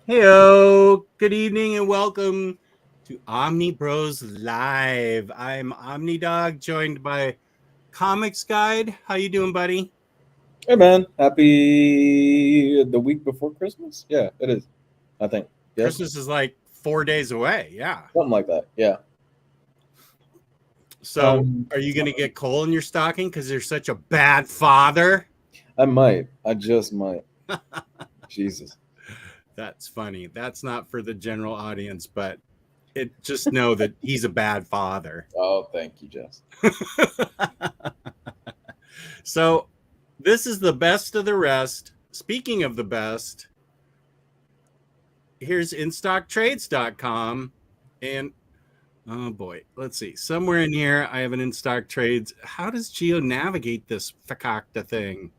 Heyo, good evening and welcome to Omnibros Live. I'm OmniDog, joined by Comics Guide. How you doing, buddy? Hey man, happy the week before Christmas? Yeah, it is. I think. Yes, Christmas is like 4 days away. Yeah. something like that. Yeah. So, are you going to get coal in your stocking because you're such a bad father? I might. I just might. Jesus. That's funny. That's not for the general audience, but just know that he's a bad father. Oh, thank you, Jess. So, this is the best of the rest. Speaking of the best, here's instocktrades.com. And oh boy, let's see. Somewhere in here, I have an in-stock trades. How does Geo navigate this fakakta thing?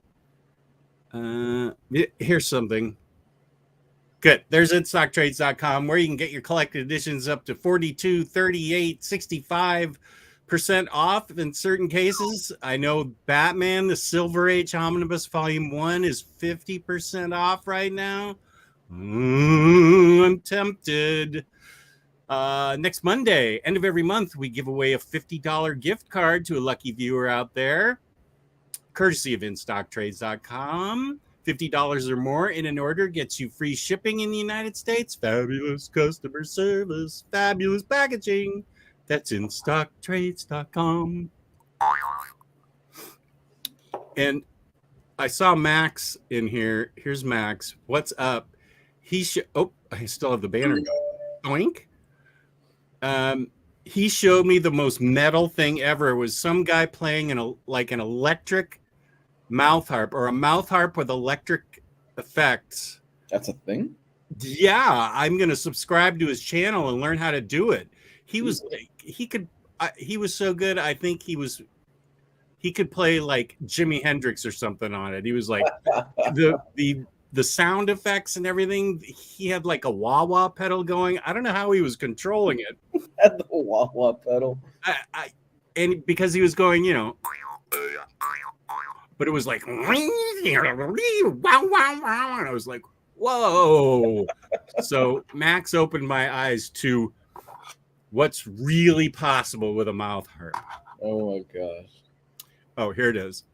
Here's something. Good. There's instocktrades.com where you can get your collected editions up to 42, 38, 65% off in certain cases. I know Batman, the Silver Age Omnibus Volume 1 is 50% off right now. I'm tempted. Next Monday, end of every month, we give away a $50 gift card to a lucky viewer out there, courtesy of InStockTrades.com. $50 or more in an order gets you free shipping in the United States, fabulous customer service, fabulous packaging. That's InStockTrades.com. And I saw Max in here. Here's Max. What's up? I still have the banner going. Oink. He showed me the most metal thing ever. It was some guy playing an electric mouth harp, or a mouth harp with electric effects. That's a thing? Yeah, I'm going to subscribe to his channel and learn how to do it. He was so good. I think he could play like Jimi Hendrix or something on it. He was like the sound effects and everything. He had like a wah-wah pedal going. I don't know how he was controlling it. Had the wah-wah pedal. And because he was going, but it was like, and I was like, whoa. So Max opened my eyes to what's really possible with a mouth harp. Oh my gosh. Oh, here it is.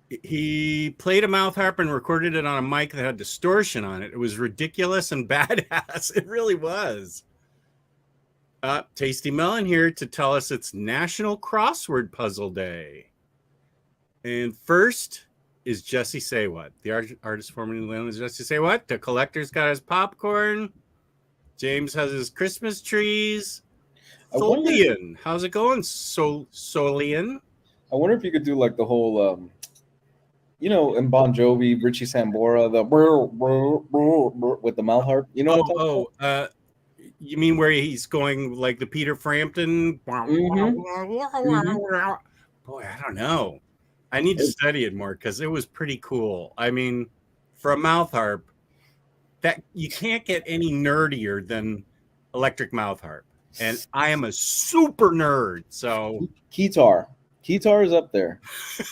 He played a mouth harp and recorded it on a mic that had distortion on it. It was ridiculous and badass. It really was. Tasty Melon here to tell us it's National Crossword Puzzle Day. And first is Jesse Say What. The artist formerly known as Jesse Say What. The collector's got his popcorn. James has his Christmas trees. Solian. How's it going, Solian? I wonder if you could do like the whole, in Bon Jovi, Richie Sambora, the with the mouth harp. You know you mean where he's going like the Peter Frampton? Mm-hmm. Boy, I don't know. I need to study it more because it was pretty cool. I mean, for a mouth harp, that you can't get any nerdier than electric mouth harp. And I am a super nerd. So Keytar is up there.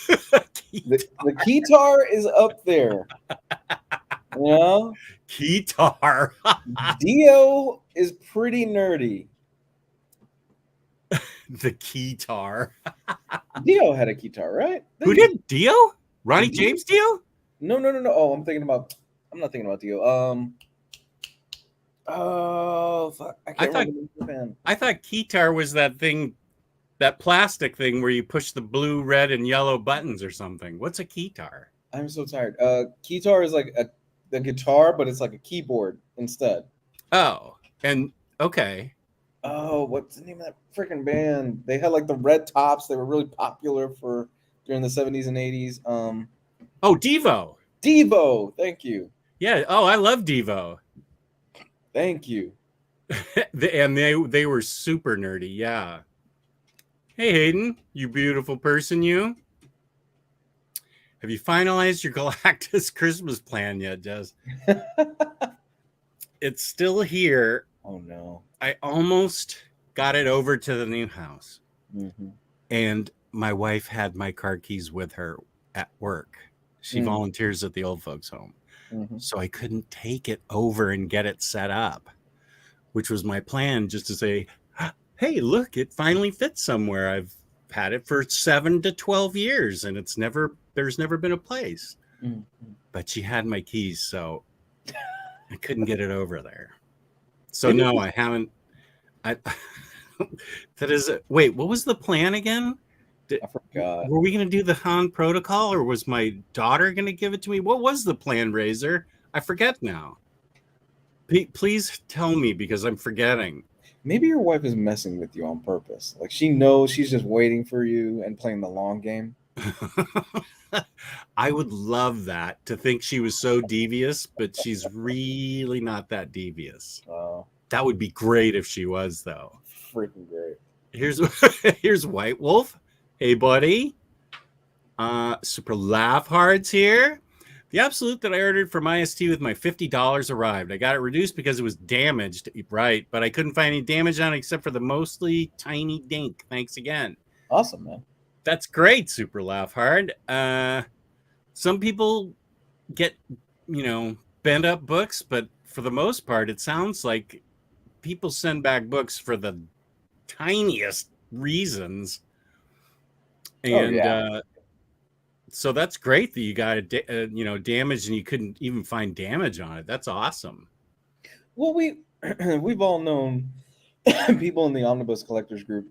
the keytar is up there. Yeah. Keytar. Dio is pretty nerdy. The keytar. Dio had a keytar, right? Who did? Dio? Ronnie James Dio? No. Oh, I'm not thinking about Dio. Oh, fuck. I thought keytar was that thing, that plastic thing where you push the blue, red, and yellow buttons or something. What's a keytar? I'm so tired. Keytar is like the guitar, but it's like a keyboard instead. Oh, and okay. Oh, what's the name of that freaking band? They had like the red tops. They were really popular during the 70s and 80s. Oh, Devo. Devo. Thank you. Yeah. Oh, I love Devo. Thank you. And they were super nerdy. Yeah. Hey, Hayden, you beautiful person, you. Have you finalized your Galactus Christmas plan yet, Jess? It's still here. Oh, no. I almost got it over to the new house. Mm-hmm. And my wife had my car keys with her at work. She volunteers at the old folks' home. So I couldn't take it over and get it set up, which was my plan, just to say, hey, look, it finally fits somewhere. I've had it for 7 to 12 years and there's never been a place. But she had my keys, so I couldn't get it over there. So no, I haven't. Wait, what was the plan again? I forgot. Were we going to do the Han protocol, or was my daughter going to give it to me? What was the plan, Razor? I forget now. Please tell me, because I'm forgetting. Maybe your wife is messing with you on purpose. Like, she knows she's just waiting for you and playing the long game. I would love that, to think she was so devious, but she's really not that devious. That would be great if she was, though. Freaking great. Here's White Wolf. Hey, buddy. Super Laugh Hards here. The Absolute that I ordered from IST with my $50 arrived. I got it reduced because it was damaged, right? But I couldn't find any damage on it except for the mostly tiny dink. Thanks again. Awesome, man. That's great, Super Laugh Hard. Some people get, bent up books, but for the most part, it sounds like people send back books for the tiniest reasons. And so that's great that you got it, damaged and you couldn't even find damage on it. That's awesome. Well, we've all known people in the Omnibus Collectors group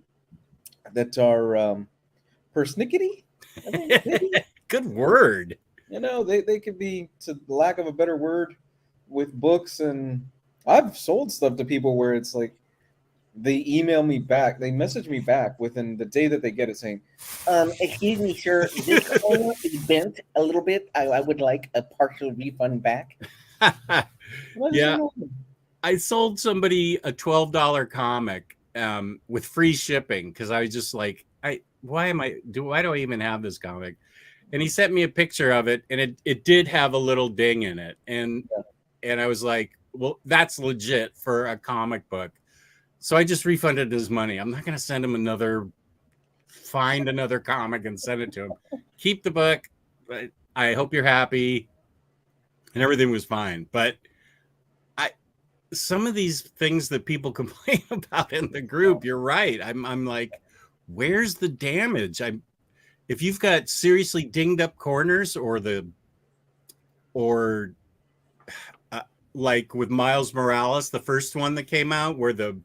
that are persnickety. Good word. They could be, to lack of a better word, with books. And I've sold stuff to people where it's like, they email me back, they message me back within the day that they get it saying, excuse me, sir, this corner is bent a little bit. I would like a partial refund back. Yeah. I sold somebody a $12 comic with free shipping, because I was just like, why do I even have this comic? And he sent me a picture of it, and it did have a little ding in it. And I was like, well, that's legit for a comic book. So I just refunded his money. I'm not going to send him find another comic and send it to him. Keep the book. I hope you're happy. And everything was fine. But some of these things that people complain about in the group, you're right. I'm like, where's the damage? If you've got seriously dinged up corners, or like with Miles Morales, the first one that came out, where the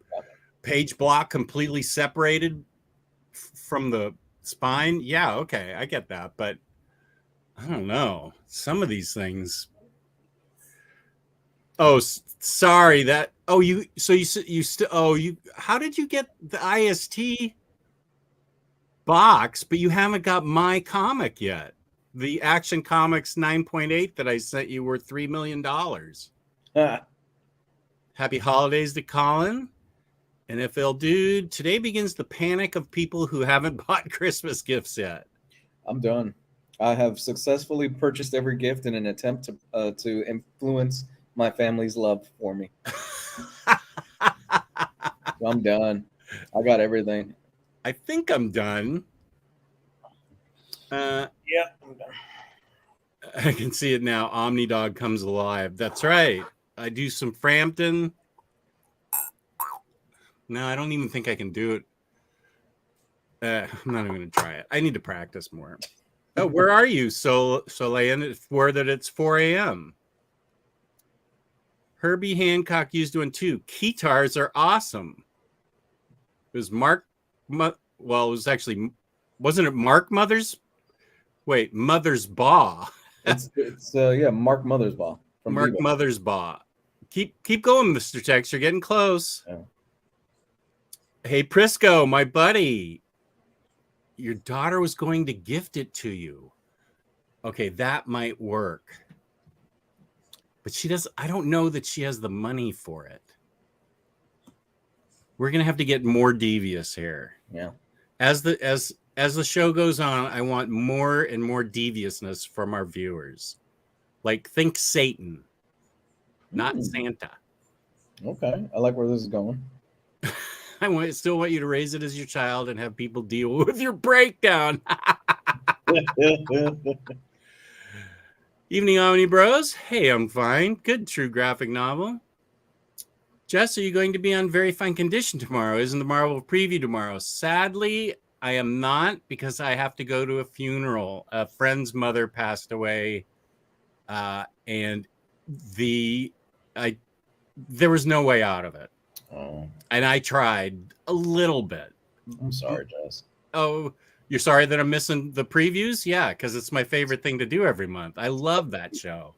page block completely separated from the spine. Yeah, okay, I get that, but I don't know. Some of these things. Oh, sorry. How did you get the IST box, but you haven't got my comic yet? The Action Comics 9.8 that I sent you worth $3 million. Happy holidays to Colin. NFL Dude, today begins the panic of people who haven't bought Christmas gifts yet. I'm done. I have successfully purchased every gift in an attempt to influence my family's love for me. I'm done. I got everything. I think I'm done. Yeah, I'm done. I can see it now. Omnidog comes alive. That's right. I do some Frampton. No, I don't even think I can do it. I'm not even going to try it. I need to practice more. Oh, where are you? Soleil, it's where that it's 4 a.m. Herbie Hancock used one too. Keytars are awesome. It was it was actually, wasn't it Mark Mothersbaugh? It's Mark Mothersbaugh. Mark Mothersbaugh. Keep going, Mr. Tex. You're getting close. Yeah. Hey, Prisco, my buddy. Your daughter was going to gift it to you. Okay, that might work. But I don't know that she has the money for it. We're going to have to get more devious here. Yeah. As the show goes on, I want more and more deviousness from our viewers. Like, think Satan, not Santa. Okay, I like where this is going. I still want you to raise it as your child and have people deal with your breakdown. Evening, OmniBros. Hey, I'm fine. Good true graphic novel. Jess, are you going to be on Very Fine Condition tomorrow? Isn't the Marvel preview tomorrow? Sadly, I am not because I have to go to a funeral. A friend's mother passed away, and there was no way out of it. Oh, And I tried a little bit. I'm sorry, Jess. Oh, you're sorry that I'm missing the previews? Yeah, because it's my favorite thing to do every month. I love that show.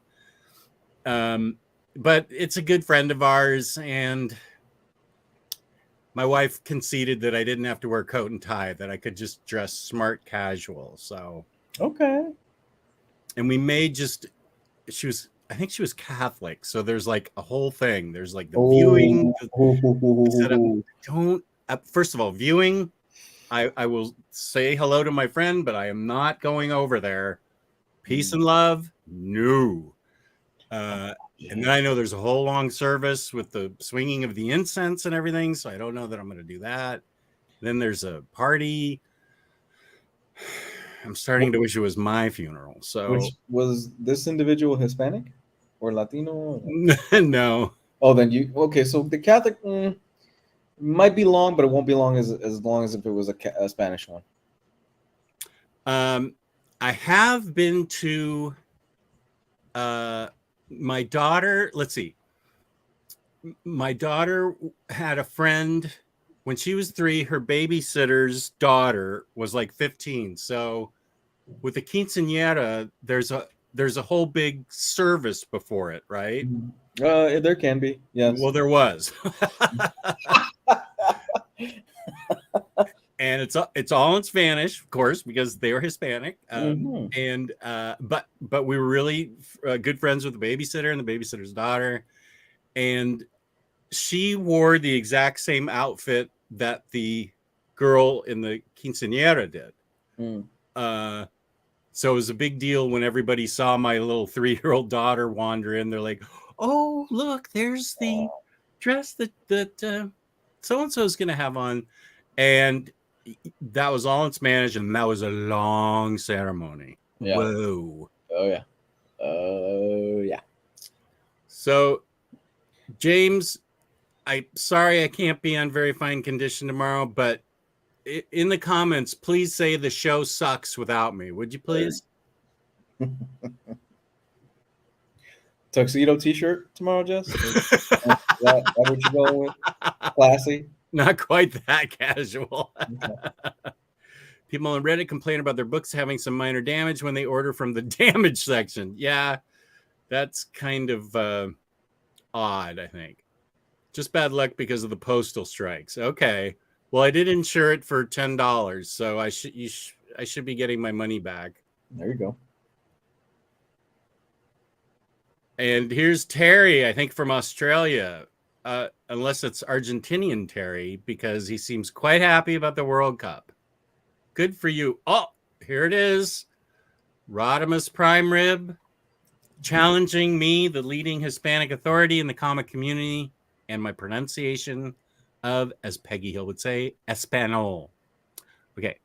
But it's a good friend of ours, and my wife conceded that I didn't have to wear coat and tie, that I could just dress smart casual. So Okay. and we may just I think she was Catholic, so there's like a whole thing. There's like the viewing. Don't first of all, viewing. I will say hello to my friend, but I am not going over there. Peace and love, no. And then I know there's a whole long service with the swinging of the incense and everything, so I don't know that I'm going to do that. Then there's a party. I'm starting to wish it was my funeral. So, was this individual Hispanic or Latino? no. Oh, then you okay? So the Catholic might be long, but it won't be long as long as if it was a Spanish one. I have been to my daughter. Let's see. My daughter had a friend when she was 3. Her babysitter's daughter was like 15. So with the quinceañera, there's a whole big service before it, right? There can be, yes. Well, there was. And it's all in Spanish, of course, because they were Hispanic. And but we were really good friends with the babysitter and the babysitter's daughter, and she wore the exact same outfit that the girl in the quinceañera did. So it was a big deal when everybody saw my little 3-year-old daughter wander in. They're like, "Oh, look, there's the dress that so-and-so is going to have on." And that was all in Spanish, and that was a long ceremony. Yeah. Whoa. Oh, yeah. Oh, yeah. So, James, I'm sorry I can't be on Very Fine Condition tomorrow, but in the comments, please say the show sucks without me. Would you please? Tuxedo t-shirt tomorrow, Jess? that what you going with? Classy? Not quite that casual. People on Reddit complain about their books having some minor damage when they order from the damage section. Yeah, that's kind of odd, I think. Just bad luck because of the postal strikes. Okay. Well, I did insure it for $10, so I should be getting my money back. There you go. And here's Terry, I think from Australia, unless it's Argentinian Terry, because he seems quite happy about the World Cup. Good for you. Oh, here it is. Rodimus Prime Rib challenging me, the leading Hispanic authority in the comic community, and my pronunciation of, as Peggy Hill would say, Espanol. Okay.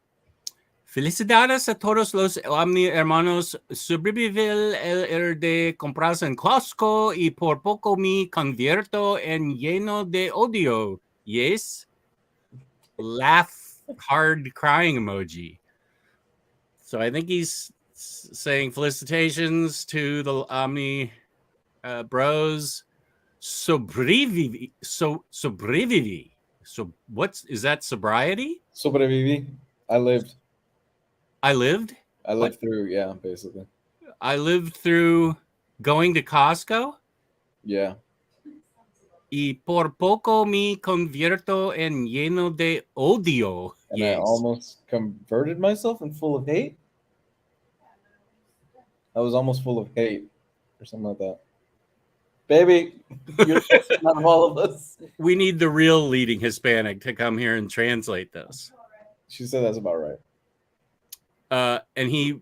Felicidades a todos los Omni hermanos. Sobreviví el de compras en Costco y por poco me convierto en lleno de odio. Yes. Laugh hard crying emoji. So I think he's saying felicitations to the Omni Bros. Sobreviví. Sobreviví. So is that sobriety? Sobreviví. I lived. I lived through, yeah, basically. I lived through going to Costco. Yeah. Y por poco me convierto en lleno de odio. And yes. I almost converted myself and full of hate. I was almost full of hate or something like that. Baby, you're not all of us. We need the real leading Hispanic to come here and translate this. She said that's about right. And he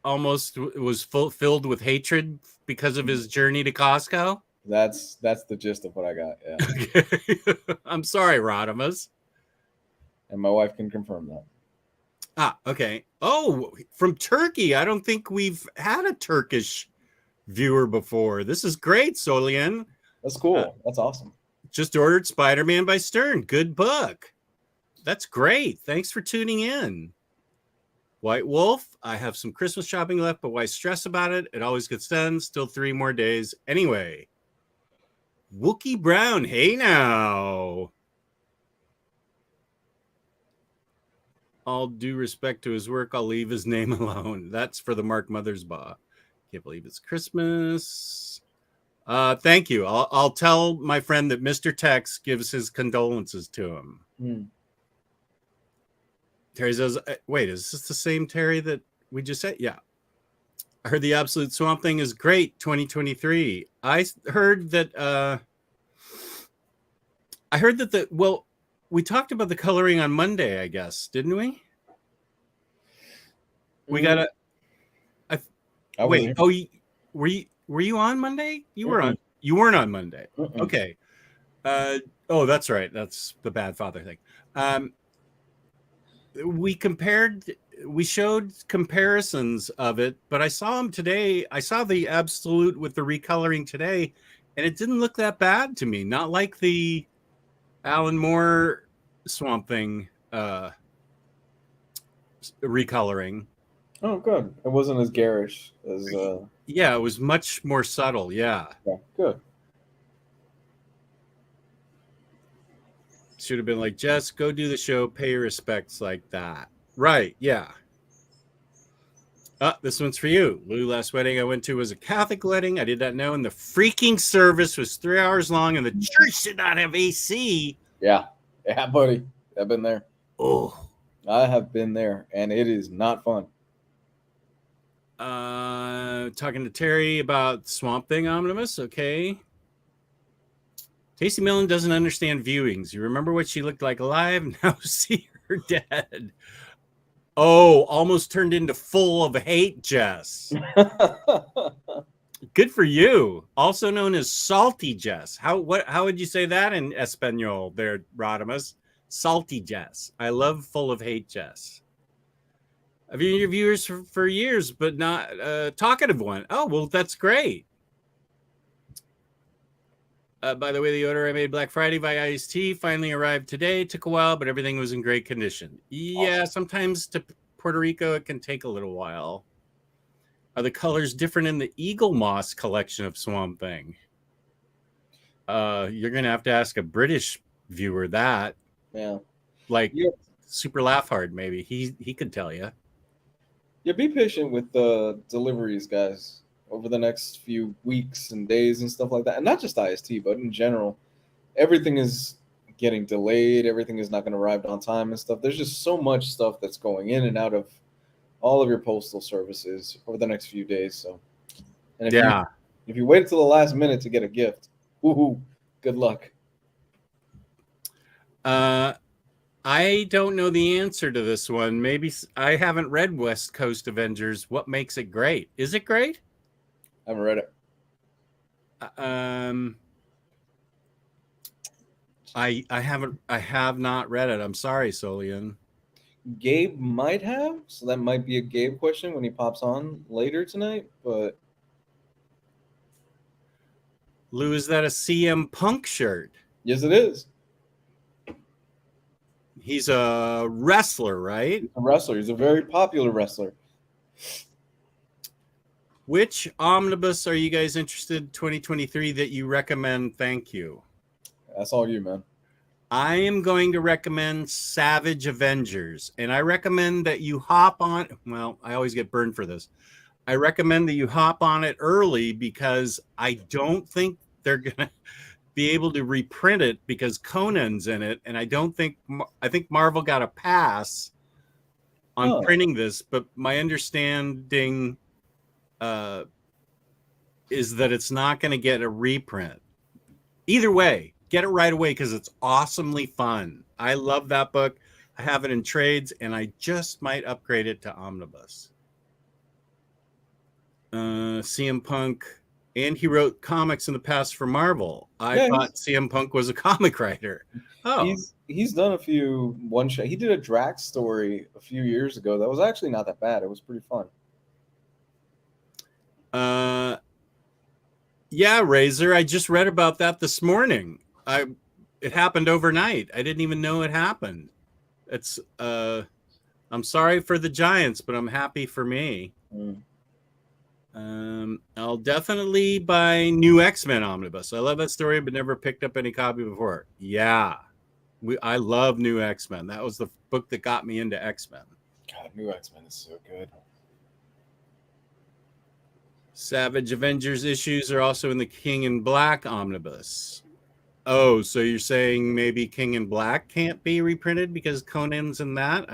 almost was filled with hatred because of his journey to Costco. That's the gist of what I got. Yeah. Okay. I'm sorry, Rodimus. And my wife can confirm that. Ah, okay. Oh, from Turkey. I don't think we've had a Turkish viewer before. This is great, Solian. That's cool. That's awesome. Just ordered Spider-Man by Stern. Good book. That's great. Thanks for tuning in. White Wolf, I have some Christmas shopping left, but why stress about it? It always gets done. Still 3 more days. Anyway, Wookie Brown, hey now. All due respect to his work, I'll leave his name alone. That's for the Mark Mothersbaugh. Can't believe it's Christmas. Thank you. I'll tell my friend that Mr. Tex gives his condolences to him. Terry says, wait, is this the same Terry that we just said? Yeah. I heard the Absolute Swamp Thing is great, 2023. I heard that we talked about the coloring on Monday, I guess, didn't we? We got to wait. Oh, were you on Monday? You were on. You weren't on Monday. Okay. Oh, that's right. That's the bad father thing. We showed comparisons of it, but I saw them today. I saw the Absolute with the recoloring today, and it didn't look that bad to me. Not like the Alan Moore Swamp Thing recoloring. Oh, good. It wasn't as garish as. Yeah, it was much more subtle. Yeah. Good. Should have been like, Jess, go do the show, pay your respects like that. Right, yeah. This one's for you. Lou, last wedding I went to was a Catholic wedding. I did not know, and the freaking service was 3 hours long, and the church did not have AC. Yeah, buddy. I've been there. Oh. I have been there, and it is not fun. Talking to Terry about Swamp Thing Omnibus. Okay. Tasty Millen doesn't understand viewings. You remember what she looked like alive? Now see her dead. Oh, almost turned into full of hate, Jess. Good for you. Also known as Salty Jess. How would you say that in Espanol there, Rodimus? Salty Jess. I love full of hate, Jess. I've been your viewers for years, but not a talkative one. Oh, well, that's great. By the way, the order I made Black Friday via IST finally arrived today. Took a while, but everything was in great condition. Yeah, sometimes to Puerto Rico, it can take a little while. Are the colors different in the Eagle Moss collection of Swamp Thing? You're going to have to ask a British viewer that. Yeah. Like Super Laugh Hard, maybe. He could tell you. Yeah, be patient with the deliveries, guys, over the next few weeks and days and stuff like that. And not just IST, but in general, everything is getting delayed. Everything is not going to arrive on time and stuff. There's just so much stuff that's going in and out of all of your postal services over the next few days. So, and if you wait until the last minute to get a gift, woohoo, good luck. I don't know the answer to this one. Maybe I haven't read West Coast Avengers. What makes it great? Is it great? I haven't read it. I have not read it. I'm sorry, Solian. Gabe might have, so that might be a Gabe question when he pops on later tonight. But Lou, is that a CM Punk shirt? Yes, it is. He's a wrestler, right? He's a wrestler. He's a very popular wrestler. Which omnibus are you guys interested 2023 that you recommend? Thank you. That's all you, man. I am going to recommend Savage Avengers, and I recommend that you hop on. Well, I always get burned for this. I recommend that you hop on it early because I don't think they're going to be able to reprint it because Conan's in it, and I think Marvel got a pass on printing this, but my understanding is that it's not going to get a reprint. Either way, get it right away because it's awesomely fun. I love that book. I have it in trades, and I just might upgrade it to Omnibus. CM Punk, and he wrote comics in the past for Marvel. I thought CM Punk was a comic writer. Oh, he's done a few one shot. He did a Drax story a few years ago that was actually not that bad. It was pretty fun. Yeah, Razor. I just read about that this morning. It happened overnight. I didn't even know it happened. It's I'm sorry for the Giants, but I'm happy for me. Mm. I'll definitely buy new X-Men Omnibus. I love that story, but never picked up any copy before. Yeah, I love new X-Men. That was the book that got me into X-Men. God, new X-Men is so good. Savage Avengers issues are also in the King in Black Omnibus. Oh, so you're saying maybe King in Black can't be reprinted because Conan's in that?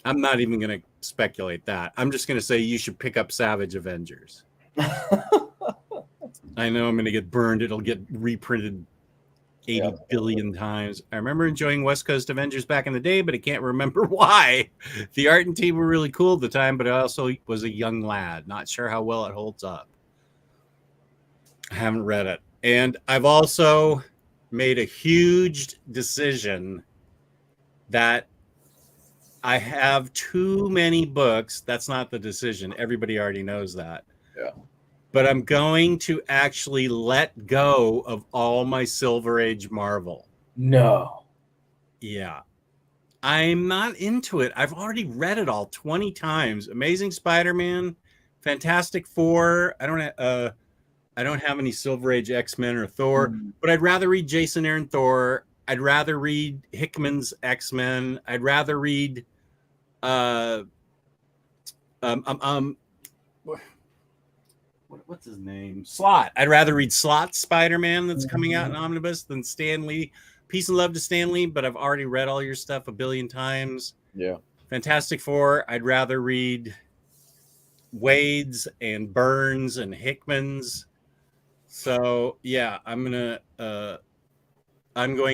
I'm not even going to speculate that. I'm just going to say you should pick up Savage Avengers. I know I'm going to get burned. It'll get reprinted 80 billion times. I remember enjoying West Coast Avengers back in the day, but I can't remember why. The art and team were really cool at the time, but I also was a young lad. Not sure how well it holds up. I haven't read it. And I've also made a huge decision that I have too many books. That's not the decision. Everybody already knows that. Yeah. But I'm going to actually let go of all my Silver Age Marvel. No. Yeah. I'm not into it. I've already read it all 20 times. Amazing Spider-Man, Fantastic Four. I don't have any Silver Age X-Men or Thor, but I'd rather read Jason Aaron Thor. I'd rather read Hickman's X-Men. I'd rather read what's his name? Slott. I'd rather read Slott's Spider-Man that's coming out in Omnibus than Stan Lee. Peace and love to Stan Lee, but I've already read all your stuff a billion times. Yeah. Fantastic Four. I'd rather read Wade's and Burns and Hickman's. So yeah, I'm going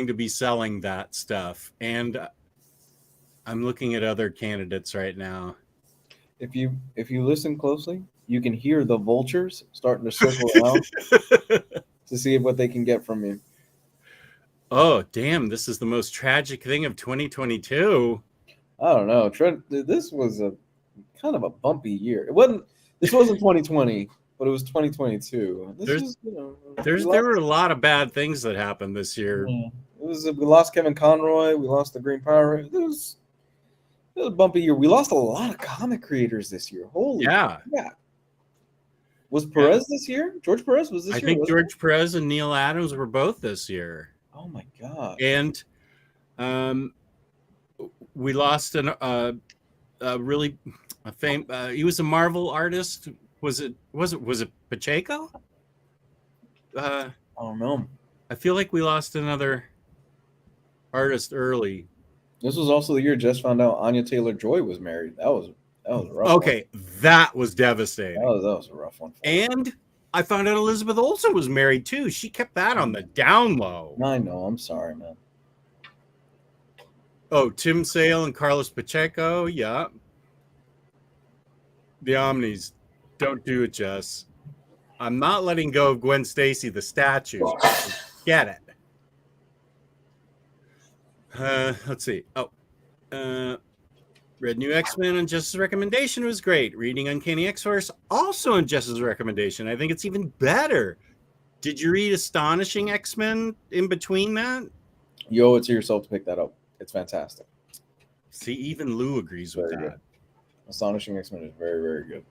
to be selling that stuff, and I'm looking at other candidates right now. If you listen closely, you can hear the vultures starting to circle around to see what they can get from you. Oh, damn, this is the most tragic thing of 2022. I don't know. Trent, this was a kind of a bumpy year. This wasn't 2020, but it was 2022. There were a lot of bad things that happened this year. We lost Kevin Conroy. We lost the Green Pirate. It was a bumpy year. We lost a lot of comic creators this year. Holy yeah. Was Perez this year? George Perez was this year? I think George Perez and Neil Adams were both this year. Oh my god! And we lost a really famous. He was a Marvel artist. Was it Pacheco? I don't know. I feel like we lost another artist early. This was also the year Jess found out Anya Taylor-Joy was married. That was a rough. Okay, that was devastating. That was a rough one. And I found out Elizabeth Olsen was married too. She kept that on the down low. I know. I'm sorry, man. Oh, Tim Sale and Carlos Pacheco. Yeah. The Omnis. Don't do it, Jess. I'm not letting go of Gwen Stacy, the statue. Get it. Let's see. Read New X-Men on Jess's recommendation was great. Reading Uncanny X-Force also on Jess's recommendation. I think it's even better. Did you read Astonishing X-Men in between that? You owe it to yourself to pick that up. It's fantastic. See, even Lou agrees with that. Good. Astonishing X-Men is very, very good.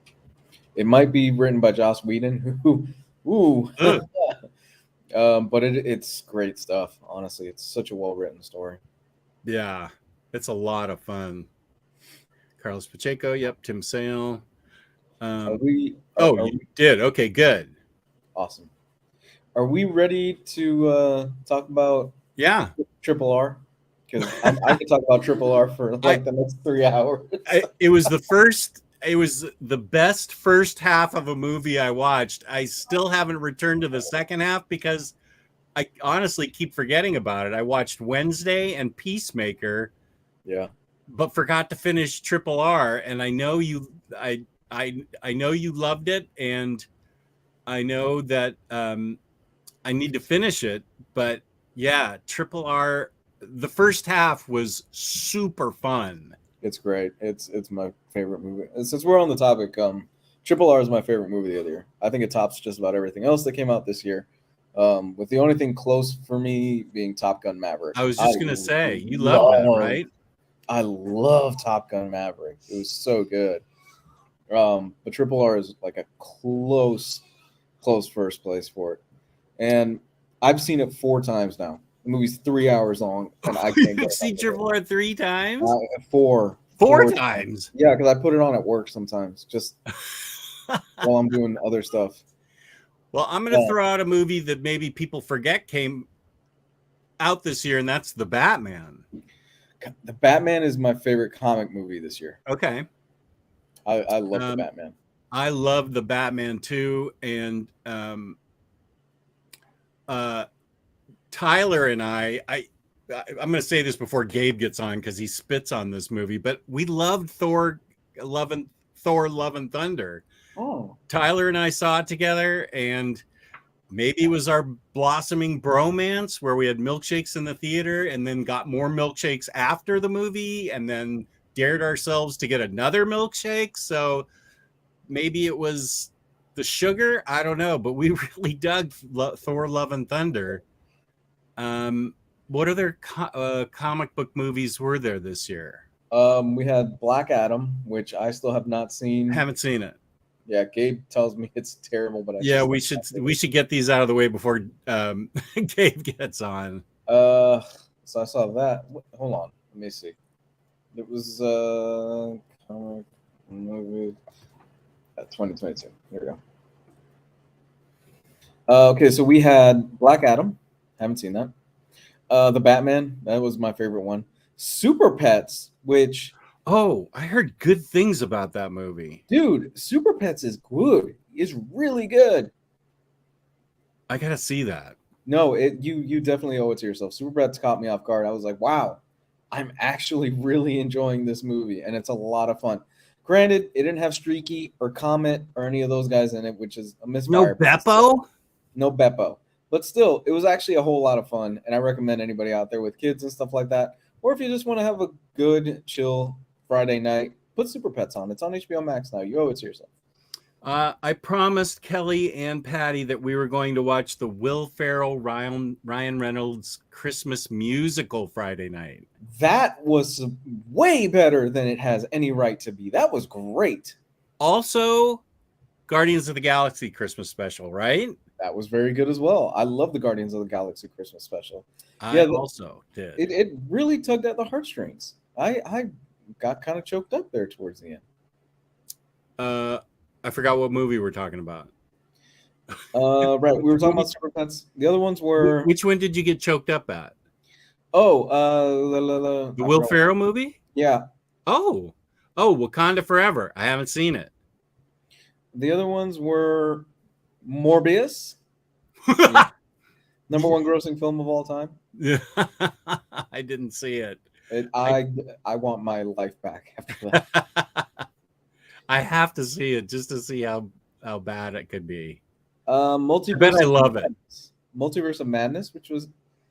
It might be written by Joss Whedon. But it's great stuff. Honestly, it's such a well-written story. Yeah, it's a lot of fun. Carlos Pacheco, yep. Tim Sale. You did. Okay, good. Awesome. Are we ready to talk about Triple R? Because I could talk about Triple R for like the next 3 hours. It was the best first half of a movie I watched. I still haven't returned to the second half because I honestly keep forgetting about it. I watched Wednesday and Peacemaker. Yeah. But forgot to finish Triple R, and I know you know you loved it, and I know that I need to finish it. But yeah, Triple R, the first half was super fun. It's great. It's my favorite movie. Since we're on the topic, Triple R is my favorite movie of the year. I think it tops just about everything else that came out this year. With the only thing close for me being Top Gun Maverick. I was just gonna say you love that, right? I love Top Gun Maverick. It was so good. But Triple R is like a close first place for it. And I've seen it 4 times now. The movie's 3 hours long, and I can't You've seen Triple R 3 times? 4 times. Yeah, because I put it on at work sometimes, just while I'm doing other stuff. Well, I'm going to throw out a movie that maybe people forget came out this year, and that's The Batman. The Batman is my favorite comic movie this year. Okay. I love The Batman. I love The Batman too, and Tyler and I'm going to say this before Gabe gets on because he spits on this movie, but we loved Thor: Love and Thunder. Oh, Tyler and I saw it together, and maybe it was our blossoming bromance where we had milkshakes in the theater and then got more milkshakes after the movie and then dared ourselves to get another milkshake. So maybe it was the sugar. I don't know, but we really dug Thor: Love and Thunder. What other comic book movies were there this year? We had Black Adam, which I still have not seen. Haven't seen it. Yeah, Gabe tells me it's terrible, but we should get these out of the way before Gabe gets on. So I saw that. Hold on, let me see. It was comic movie 2022. Here we go. Okay, so we had Black Adam. Haven't seen that. The Batman. That was my favorite one. Super Pets, which. Oh, I heard good things about that movie. Dude, Super Pets is good. It's really good. I gotta see that. No, you definitely owe it to yourself. Super Pets caught me off guard. I was like, wow, I'm actually really enjoying this movie, and it's a lot of fun. Granted, it didn't have Streaky or Comet or any of those guys in it, which is a misfire. No Beppo? No Beppo. But still, it was actually a whole lot of fun, and I recommend anybody out there with kids and stuff like that, or if you just want to have a good, chill Friday night, put Super Pets on. It's on HBO Max now. You owe it to yourself. I promised Kelly and Patty that we were going to watch the Will Ferrell, Ryan Reynolds Christmas musical Friday night. That was way better than it has any right to be. That was great. Also, Guardians of the Galaxy Christmas special, right? That was very good as well. I love the Guardians of the Galaxy Christmas special. I also did. It really tugged at the heartstrings. I got kind of choked up there towards the end. I forgot what movie we're talking about. Right, we were talking about Super Pets. The other ones were. Which one did you get choked up at? Oh, the Will Ferrell movie? Yeah. Oh, Wakanda Forever. I haven't seen it. The other ones were Morbius. Yeah. Number 1 grossing film of all time. Yeah, I didn't see it. I want my life back after that. I have to see it just to see how bad it could be. Multiverse. I love it. Multiverse of Madness, which was.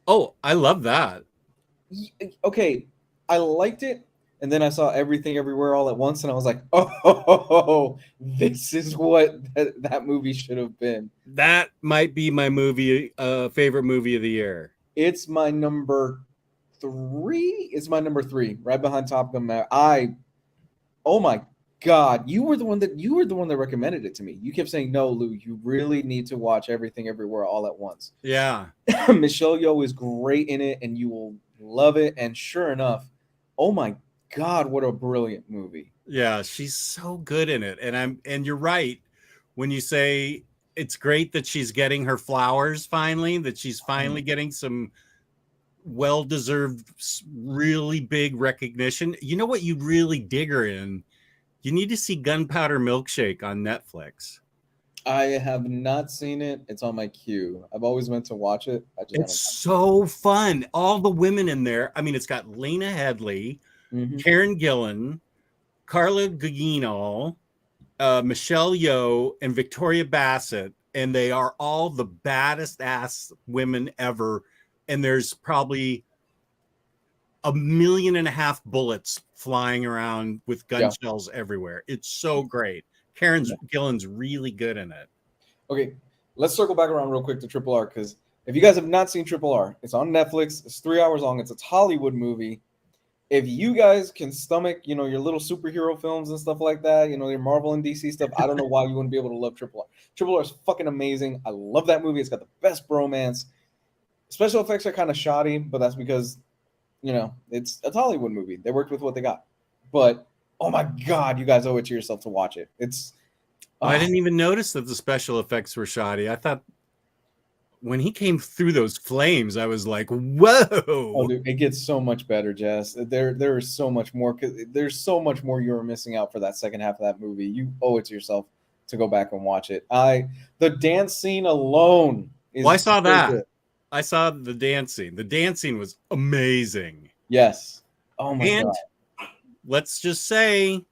Oh, I love that. Okay, I liked it, and then I saw Everything Everywhere All at Once, and I was like, oh, this is what that movie should have been. That might be my favorite movie of the year. It's my number 3. It's my number 3, right behind Top Gun. Oh my God, you were the one that recommended it to me. You kept saying, no, Lou, you really need to watch Everything Everywhere All at Once. Yeah. Michelle Yeoh is great in it, and you will love it. And sure enough, oh my God, what a brilliant movie. Yeah, she's so good in it. And you're right when you say it's great that she's getting her flowers finally, that she's finally getting some well-deserved, really big recognition. You know what you'd really dig her in? You need to see Gunpowder Milkshake on Netflix. I have not seen it. It's on my queue. I've always meant to watch it. It's so fun. All the women in there. I mean, it's got Lena Headey, Karen Gillan, Carla Gugino, Michelle Yeoh, and Victoria Bassett. And they are all the baddest ass women ever. And there's probably 1.5 million bullets flying around with gun shells everywhere. It's so great. Karen Gillan's really good in it. Okay, let's circle back around real quick to Triple R, because if you guys have not seen Triple R, it's on Netflix. It's 3 hours long. It's a Hollywood movie. If you guys can stomach, you know, your little superhero films and stuff like that, you know, your Marvel and DC stuff, I don't know why you wouldn't be able to love Triple R. Triple R is fucking amazing. I love that movie. It's got the best bromance. Special effects are kind of shoddy, but that's because, you know, it's a Hollywood movie. They worked with what they got. But oh my God, you guys owe it to yourself to watch it. It's I didn't even notice that the special effects were shoddy. I thought when he came through those flames, I was like, whoa. Oh, dude, it gets so much better, Jess. There is so much more. There's so much more you were missing out for that second half of that movie. You owe it to yourself to go back and watch it. The dance scene alone is I saw that. good. I saw the dancing. The dancing was amazing. Yes. Oh my God. Let's just say,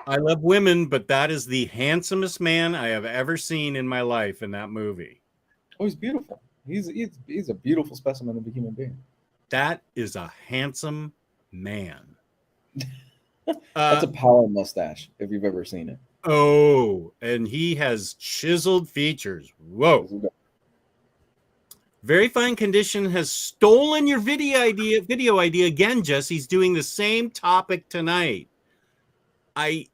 I love women, but that is the handsomest man I have ever seen in my life in that movie. Oh, he's beautiful. He's a beautiful specimen of a human being. That is a handsome man. That's a power mustache, if you've ever seen it. Oh, and he has chiseled features. Whoa. Very Fine Condition has stolen your video idea again, Jesse's doing the same topic tonight. I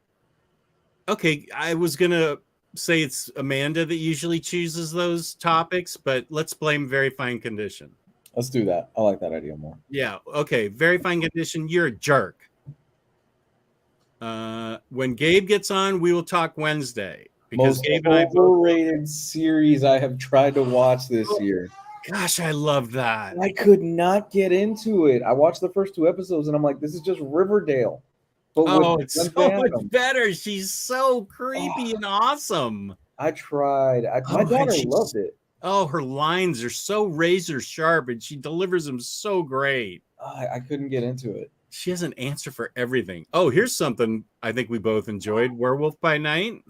was gonna say it's Amanda that usually chooses those topics, but let's blame Very Fine Condition. Let's do that. I like that idea more. Yeah, okay. Very Fine Condition, you're a jerk. When Gabe gets on, we will talk Wednesday. Because Most Gabe and I overrated series I have tried to watch this year. Gosh, I love that. I could not get into it. I watched the first 2 episodes and I'm like, this is just Riverdale. But it's so much better. She's so creepy and awesome. I tried. My daughter loved it. Oh, her lines are so razor sharp and she delivers them so great. I couldn't get into it. She has an answer for everything. Oh, here's something I think we both enjoyed. Werewolf by Night.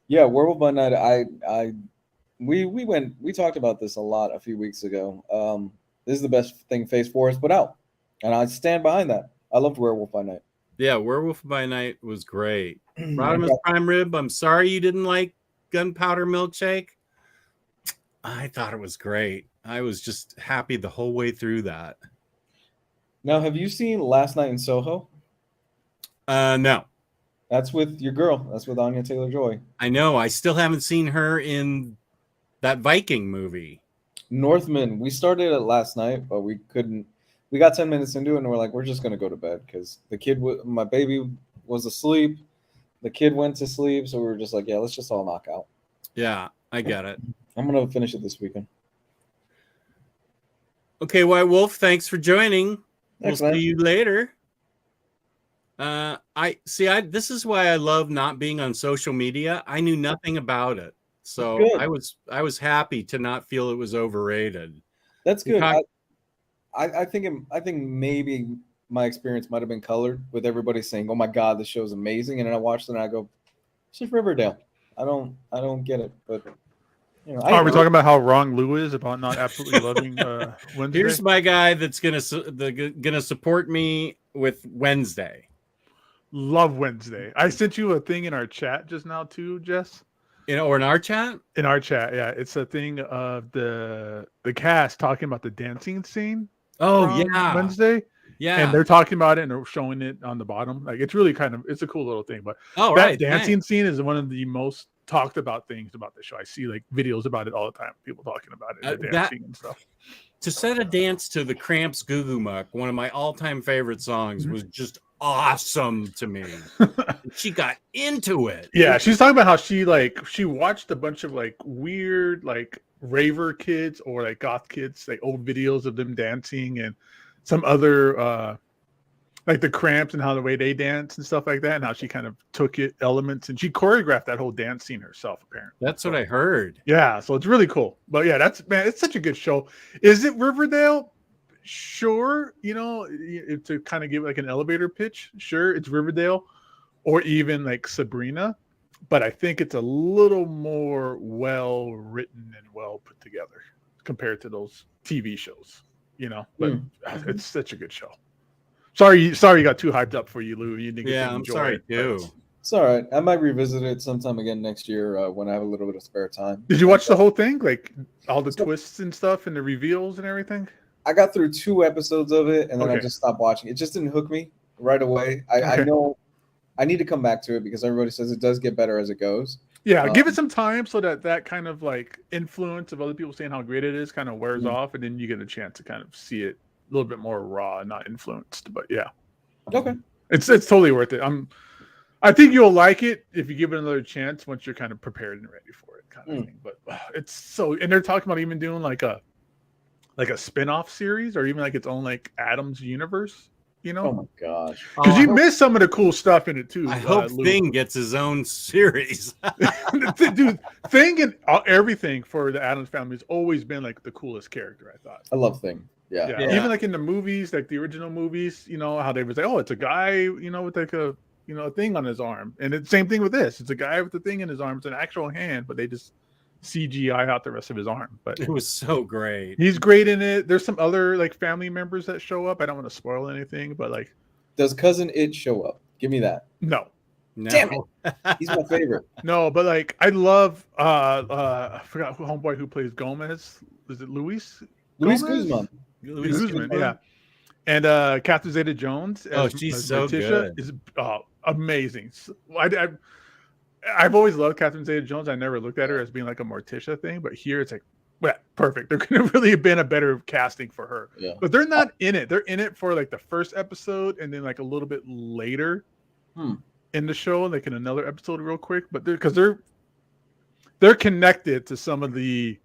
Yeah, Werewolf by Night. We talked about this a lot a few weeks ago. This is the best thing Phase 4 has put out. And I stand behind that. I loved Werewolf by Night. Yeah, Werewolf by Night was great. Rodimus Prime Rib, I'm sorry you didn't like Gunpowder Milkshake. I thought it was great. I was just happy the whole way through that. Now, have you seen Last Night in Soho? No. That's with your girl. That's with Anya Taylor-Joy. I know. I still haven't seen her in that Viking movie. Northman. We started it last night, but we couldn't. We got 10 minutes into it, and we're like, we're just going to go to bed because my baby was asleep. The kid went to sleep, so we were just like, yeah, let's just all knock out. Yeah, I get it. I'm going to finish it this weekend. Okay, White Wolf, thanks for joining. Thanks, we'll man. see you later. This is why I love not being on social media. I knew nothing about it. So good. I was happy to not feel it was overrated. That's good. I think maybe my experience might have been colored with everybody saying, "Oh my God, this show's amazing," and then I watched it and I go, "It's just Riverdale." I don't get it, but you know. Are we talking about how wrong Lou is about not absolutely loving Wednesday? Here's my guy that's gonna support me with Wednesday. Love Wednesday. I sent you a thing in our chat just now too, Jess. Or in our chat? In our chat, yeah. It's a thing of the cast talking about the dancing scene. Oh, yeah. Wednesday. Yeah. And they're talking about it and they're showing it on the bottom. Like it's really it's a cool little thing. But that dancing scene is one of the most talked about things about the show. I see like videos about it all the time. People talking about it, the dancing and stuff. To set a dance to the Cramps Goo Goo Muck, one of my all-time favorite songs, was just awesome to me. She got into it. Yeah, she's talking about how she watched a bunch of like weird like raver kids or like goth kids, like old videos of them dancing and some other like the Cramps and how the way they dance and stuff like that, and how she kind of took it elements and she choreographed that whole dance scene herself, apparently. That's what I heard. Yeah, so it's really cool. But yeah, it's such a good show. Is it Riverdale? Sure, to kind of give like an elevator pitch, sure, it's Riverdale or even like Sabrina, but I think it's a little more well written and well put together compared to those TV shows, but it's such a good show. Sorry you got too hyped up for you, Lou. You didn't get to enjoy I'm sorry it, too. It's all right. I might revisit it sometime again next year when I have a little bit of spare time. Did you watch the whole thing? Like all the So- twists and stuff and the reveals and everything? I got through 2 episodes of it, and then I Okay. just stopped watching. It just didn't hook me right away. I Okay. know I need to come back to it because everybody says it does get better as it goes. Yeah, give it some time so that kind of like influence of other people saying how great it is kind of wears Mhm. off, and then you get a chance to kind of see it a little bit more raw and not influenced. But yeah, Okay. it's totally worth it. I think you'll like it if you give it another chance once you're kind of prepared and ready for it, kind of thing. But it's so, and they're talking about even doing like a spin-off series or even like its own like Adams universe, you Oh know? my gosh. Because you miss some of the cool stuff in it too. I hope Lou. Thing gets his own series. Dude, Thing and everything for the Addams family has always been like the coolest character, I thought. I love Thing. Yeah. Yeah. Yeah. Even like in the movies, like the original movies, you know, how they was like, oh, it's a guy, you know, with like a thing on his arm. And it's same thing with this. It's a guy with a thing in his arm. It's an actual hand, but they just CGI out the rest of his arm. But It was so great. he's great in it. There's some other like family members that show up. I don't want to spoil anything, but like, Does Cousin It show up? Give me that. no. No. Damn He's my favorite. No, but like I love I forgot homeboy who plays Gomez. Is it Luis? Luis Gomez? Guzman. Luis Guzman, Guzman. yeah. And Catherine Zeta-Jones. Oh, she's so good. Is amazing. I've always loved Catherine Zeta-Jones. I never looked at her as being like a Morticia thing, but here it's like, well, perfect. There could have really been a better casting for her. Yeah. But they're not in it. They're in it for like the first episode and then like a little bit later in the show, like in another episode real quick. But they're connected to some of the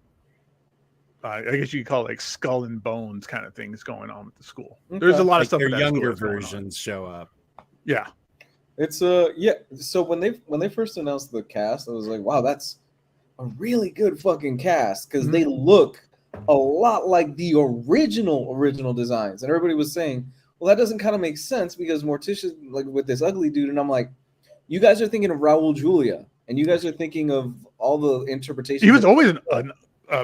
I guess you could call it like skull and bones kind of things going on with the school. Okay. There's a lot of Like stuff their with that school younger that's going on. versions show up. Yeah. It's yeah. So when they first announced the cast, I was like, wow, that's a really good fucking cast because they look a lot like the original designs. And everybody was saying, well, that doesn't kind of make sense because Morticia like with this ugly dude, and I'm like, you guys are thinking of Raul Julia, and you guys are thinking of all the interpretations. He was always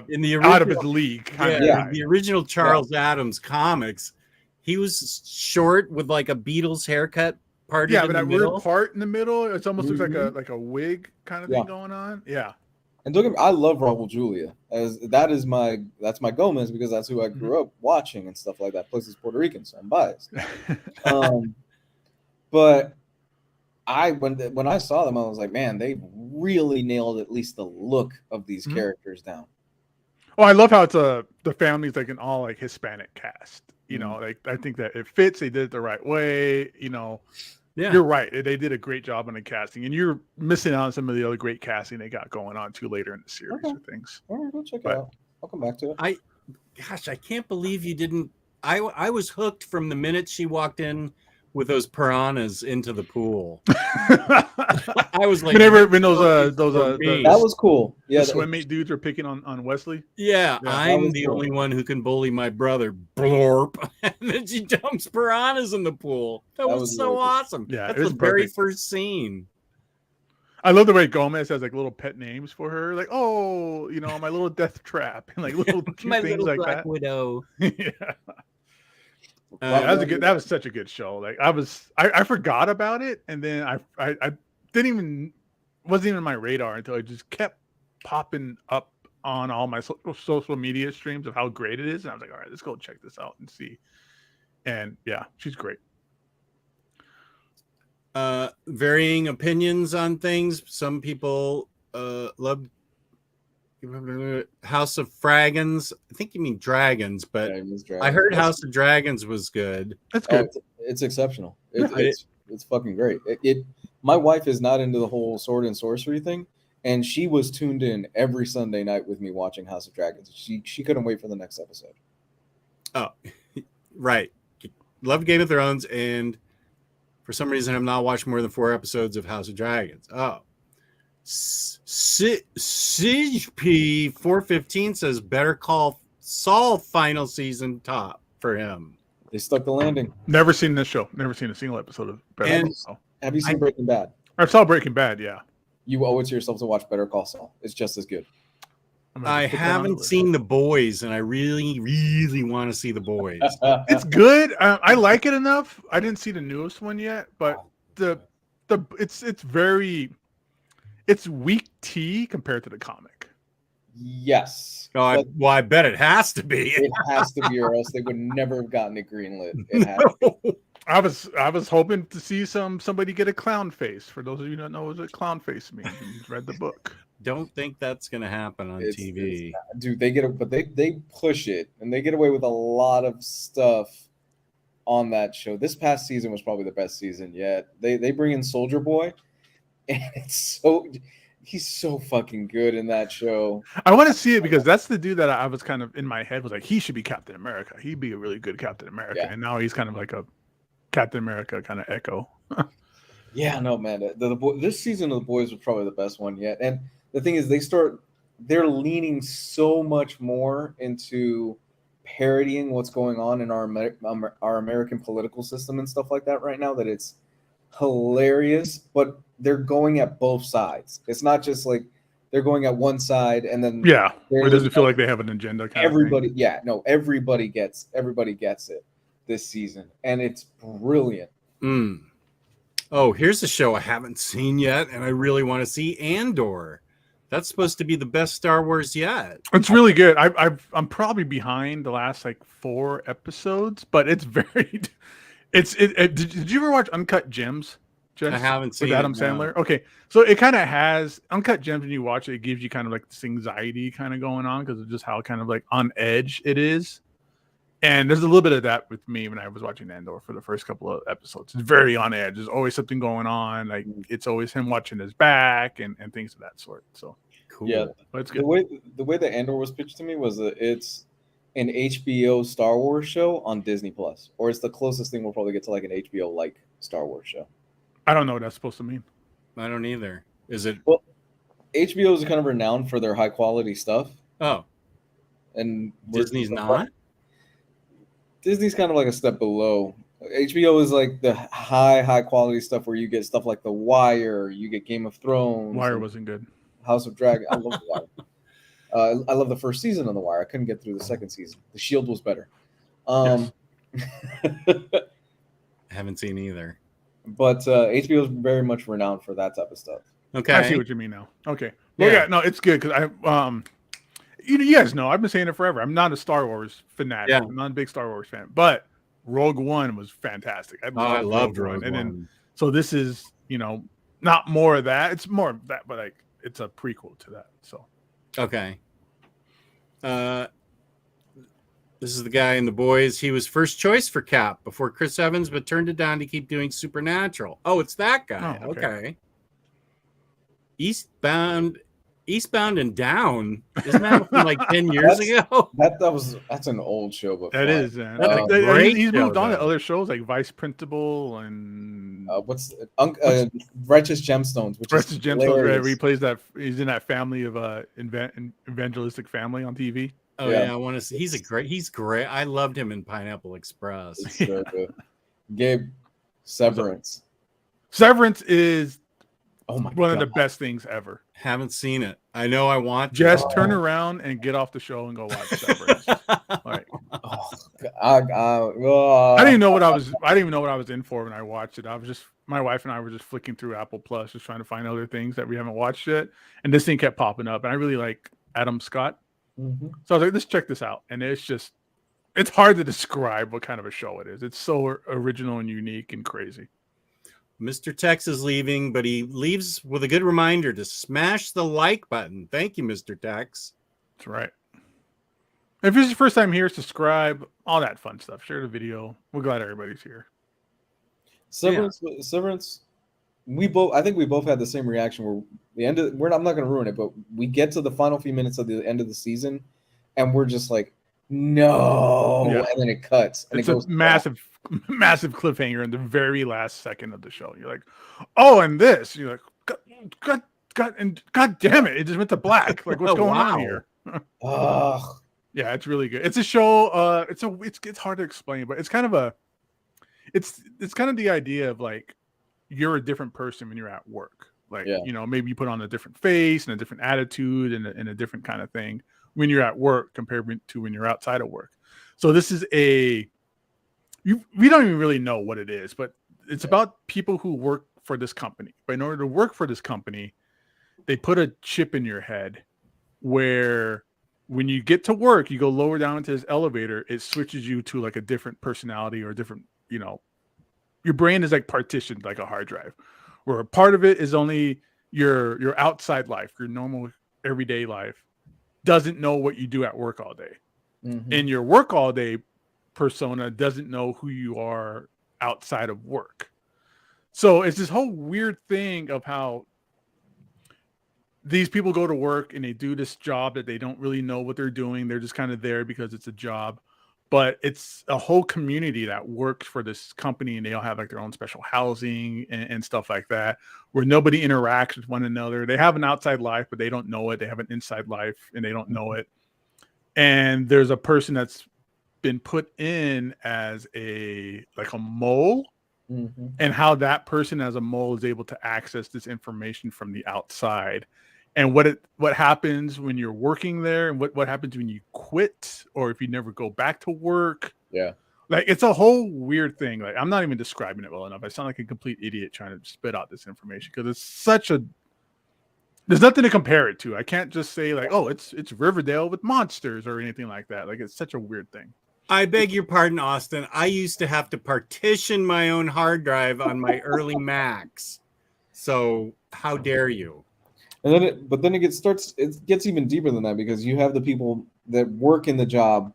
In the original, out of his league. Kind of Yeah. guy. the original Charles Adams comics, he was short with like a Beatles haircut parted Yeah, in but the that middle. weird part in the middle, it almost looks Mhm. like a wig kind of Yeah. thing going on. Yeah. And don't get me, I love Raul Julia as that's my Gomez because that's who I grew up watching and stuff like that. Plus he's Puerto Rican, so I'm biased. But when I saw them, I was like, man, they really nailed at least the look of these characters down. Oh, I love how it's the family's like an all like Hispanic cast. You know, like I think that it fits. They did it the right way. You know, Yeah. you're right. They did a great job on the casting, and you're missing out on some of the other great casting they got going on too later in the series Okay. or things. All right, go check But- it out. I'll come back to it. Gosh, I can't believe you didn't. I was hooked from the minute she walked in with those piranhas into the pool. I was like, Whenever when those me. That was cool. Yeah, the swim mate dudes are picking on Wesley. yeah, Yeah, I'm was the cool. only one who can bully my brother. Blorp. And then she dumps piranhas in the pool. That was was so really cool. awesome. Yeah, That's it was the very perfect. first scene. I love the way Gomez has like little pet names for her, like oh, you know, my little death trap, and like little cute My things little like black that. widow. Yeah. Uh, That was such a good show. Like I forgot about it, and then I didn't even wasn't even on my radar until it just kept popping up on all my social media streams of how great it is, and I was like, all right, let's go check this out and see. And yeah, she's great. Varying opinions on things. Some people love House of Fragons. I think you mean Dragons, but I heard House of Dragons was good. That's Oh, good. it's exceptional. Yeah. It's fucking great. My wife is not into the whole sword and sorcery thing, and she was tuned in every Sunday night with me watching House of Dragons. She couldn't wait for the next episode. Oh, right. Love Game of Thrones, and for some reason, I'm not watching more than 4 episodes of House of Dragons. Oh, Siege P 415 says Better Call Saul final season top for him. They stuck the landing. Never seen this show. Never seen a single episode of Better And- Call Saul. Have you seen Breaking Bad? I saw Breaking Bad. Yeah, You owe it to yourself to watch Better Call Saul. It's just as good. I'm gonna I put that on the haven't list. seen The Boys, and I really, really want to see The Boys. It's good. I like it enough. I didn't see the newest one yet, but it's weak tea compared to the comic. Yes. Oh, I bet it has to be. It has to be, or else they would never have gotten it greenlit. It has to be. I was hoping to see somebody get a clown face. For those of you who don't know what a clown face means, you read the book. Don't think that's gonna happen on TV. Dude, they push it, and they get away with a lot of stuff on that show. This past season was probably the best season yet. They bring in Soldier Boy, and he's so fucking good in that show. I want to see it because that's the dude that I was kind of in my head was like, he should be Captain America. He'd be a really good Captain America. Yeah. And now he's kind of like a Captain America kind of echo. Yeah, no, man. This season of The Boys was probably the best one yet. And the thing is, they're leaning so much more into parodying what's going on in our American political system and stuff like that right now that it's hilarious, but they're going at both sides. It's not just like they're going at one side and then It doesn't feel like they have an agenda. Everybody gets it this season, and it's brilliant. Oh, here's a show I haven't seen yet, and I really want to see Andor. That's supposed to be the best Star Wars yet. It's really good. I'm probably behind the last like 4 episodes, but it's very. Did you ever watch Uncut Gems? I haven't seen with Adam Sandler. Okay, so it kind of has Uncut Gems. When you watch it, it gives you kind of like this anxiety kind of going on because of just how kind of like on edge it is. And there's a little bit of that with me when I was watching Andor for the first couple of episodes. It's very on edge. There's always something going on. Like it's always him watching his back and things of that sort. So cool. Yeah, but it's good. The way that Andor was pitched to me was that it's an HBO Star Wars show on Disney Plus, or it's the closest thing we'll probably get to like an HBO like Star Wars show. I don't know what that's supposed to mean. I don't either. Is it? Well, HBO is kind of renowned for their high quality stuff. Oh, and Disney's not. Disney's kind of like a step below. HBO is like the high quality stuff where you get stuff like The Wire, you get Game of Thrones. Wire wasn't good. House of Dragon. I love The Wire. I love the first season of The Wire. I couldn't get through the second season. The Shield was better. I haven't seen either. But HBO is very much renowned for that type of stuff. Okay, I see what you mean now. Okay, well, yeah, no, it's good because you guys know I've been saying it forever. I'm not a Star Wars fanatic. Yeah. I'm not a big Star Wars fan, but Rogue One was fantastic. I loved Rogue One. And then, so this is, not more of that. It's more of that, but like it's a prequel to that. So okay. This is the guy in The Boys. He was first choice for Cap before Chris Evans, but turned it down to keep doing Supernatural. Oh, it's that guy. Oh, okay. Eastbound and Down. Isn't that from like 10 years ago? That's an old show, but that is, man. He's moved on to other shows like Vice Principal and Righteous Gemstones, which Righteous is Gemstones, hilarious. where he plays that. He's in that family of evangelistic family on TV. Oh yeah, I want to see. He's great. I loved him in Pineapple Express. It's so good. Gabe, Severance. Severance is one of the best things ever. Haven't seen it. I know I want to. Just turn around and get off the show and go watch Severance. Like, I didn't even know what I was in for when I watched it. My wife and I were just flicking through Apple Plus, just trying to find other things that we haven't watched yet. And this thing kept popping up, and I really like Adam Scott. Mm-hmm. So I was like, let's check this out. And it's hard to describe what kind of a show it is. It's so original and unique and crazy. Mr. Tex is leaving, but he leaves with a good reminder to smash the like button. Thank you, Mr. Tex. That's right. If this is your first time here, subscribe, all that fun stuff. Share the video. We're glad everybody's here. Severance. I think we both had the same reaction where I'm not going to ruin it, but we get to the final few minutes of the end of the season and we're just like, no. Yeah. And then it cuts. And it's a massive cliffhanger in the very last second of the show. You're like, oh, and this. You're like, God damn it. It just went to black. Like, what's going on here? Yeah, it's really good. It's a show. It's hard to explain, but it's kind of it's kind of the idea of like, you're a different person when you're at work. Like, maybe you put on a different face and a different attitude and a different kind of thing when you're at work compared to when you're outside of work. So this is we don't even really know what it is, but it's about people who work for this company. But in order to work for this company, they put a chip in your head where when you get to work, you go lower down into this elevator, it switches you to like a different personality or a different, you know, your brain is like partitioned like a hard drive, where a part of it is only your outside life, your normal everyday life, doesn't know what you do at work all day. Mhm. And your work all day persona doesn't know who you are outside of work. So it's this whole weird thing of how these people go to work and they do this job that they don't really know what they're doing. They're just kind of there because it's a job, but it's a whole community that works for this company, and they all have like their own special housing and stuff like that, where nobody interacts with one another. They have an outside life, but they don't know it. They have an inside life and they don't know it. And there's a person that's been put in as a mole, Mhm. and how that person as a mole is able to access this information from the outside, and what happens when you're working there, and what happens when you quit, or if you never go back to work. Yeah. Like, it's a whole weird thing. Like, I'm not even describing it well enough. I sound like a complete idiot trying to spit out this information, because it's such a, there's nothing to compare it to. I can't just say like, oh, it's Riverdale with monsters or anything like that. Like, it's such a weird thing. I beg your pardon, Austin. I used to have to partition my own hard drive on my early Macs. So how dare you? And then it gets even deeper than that, because you have the people that work in the job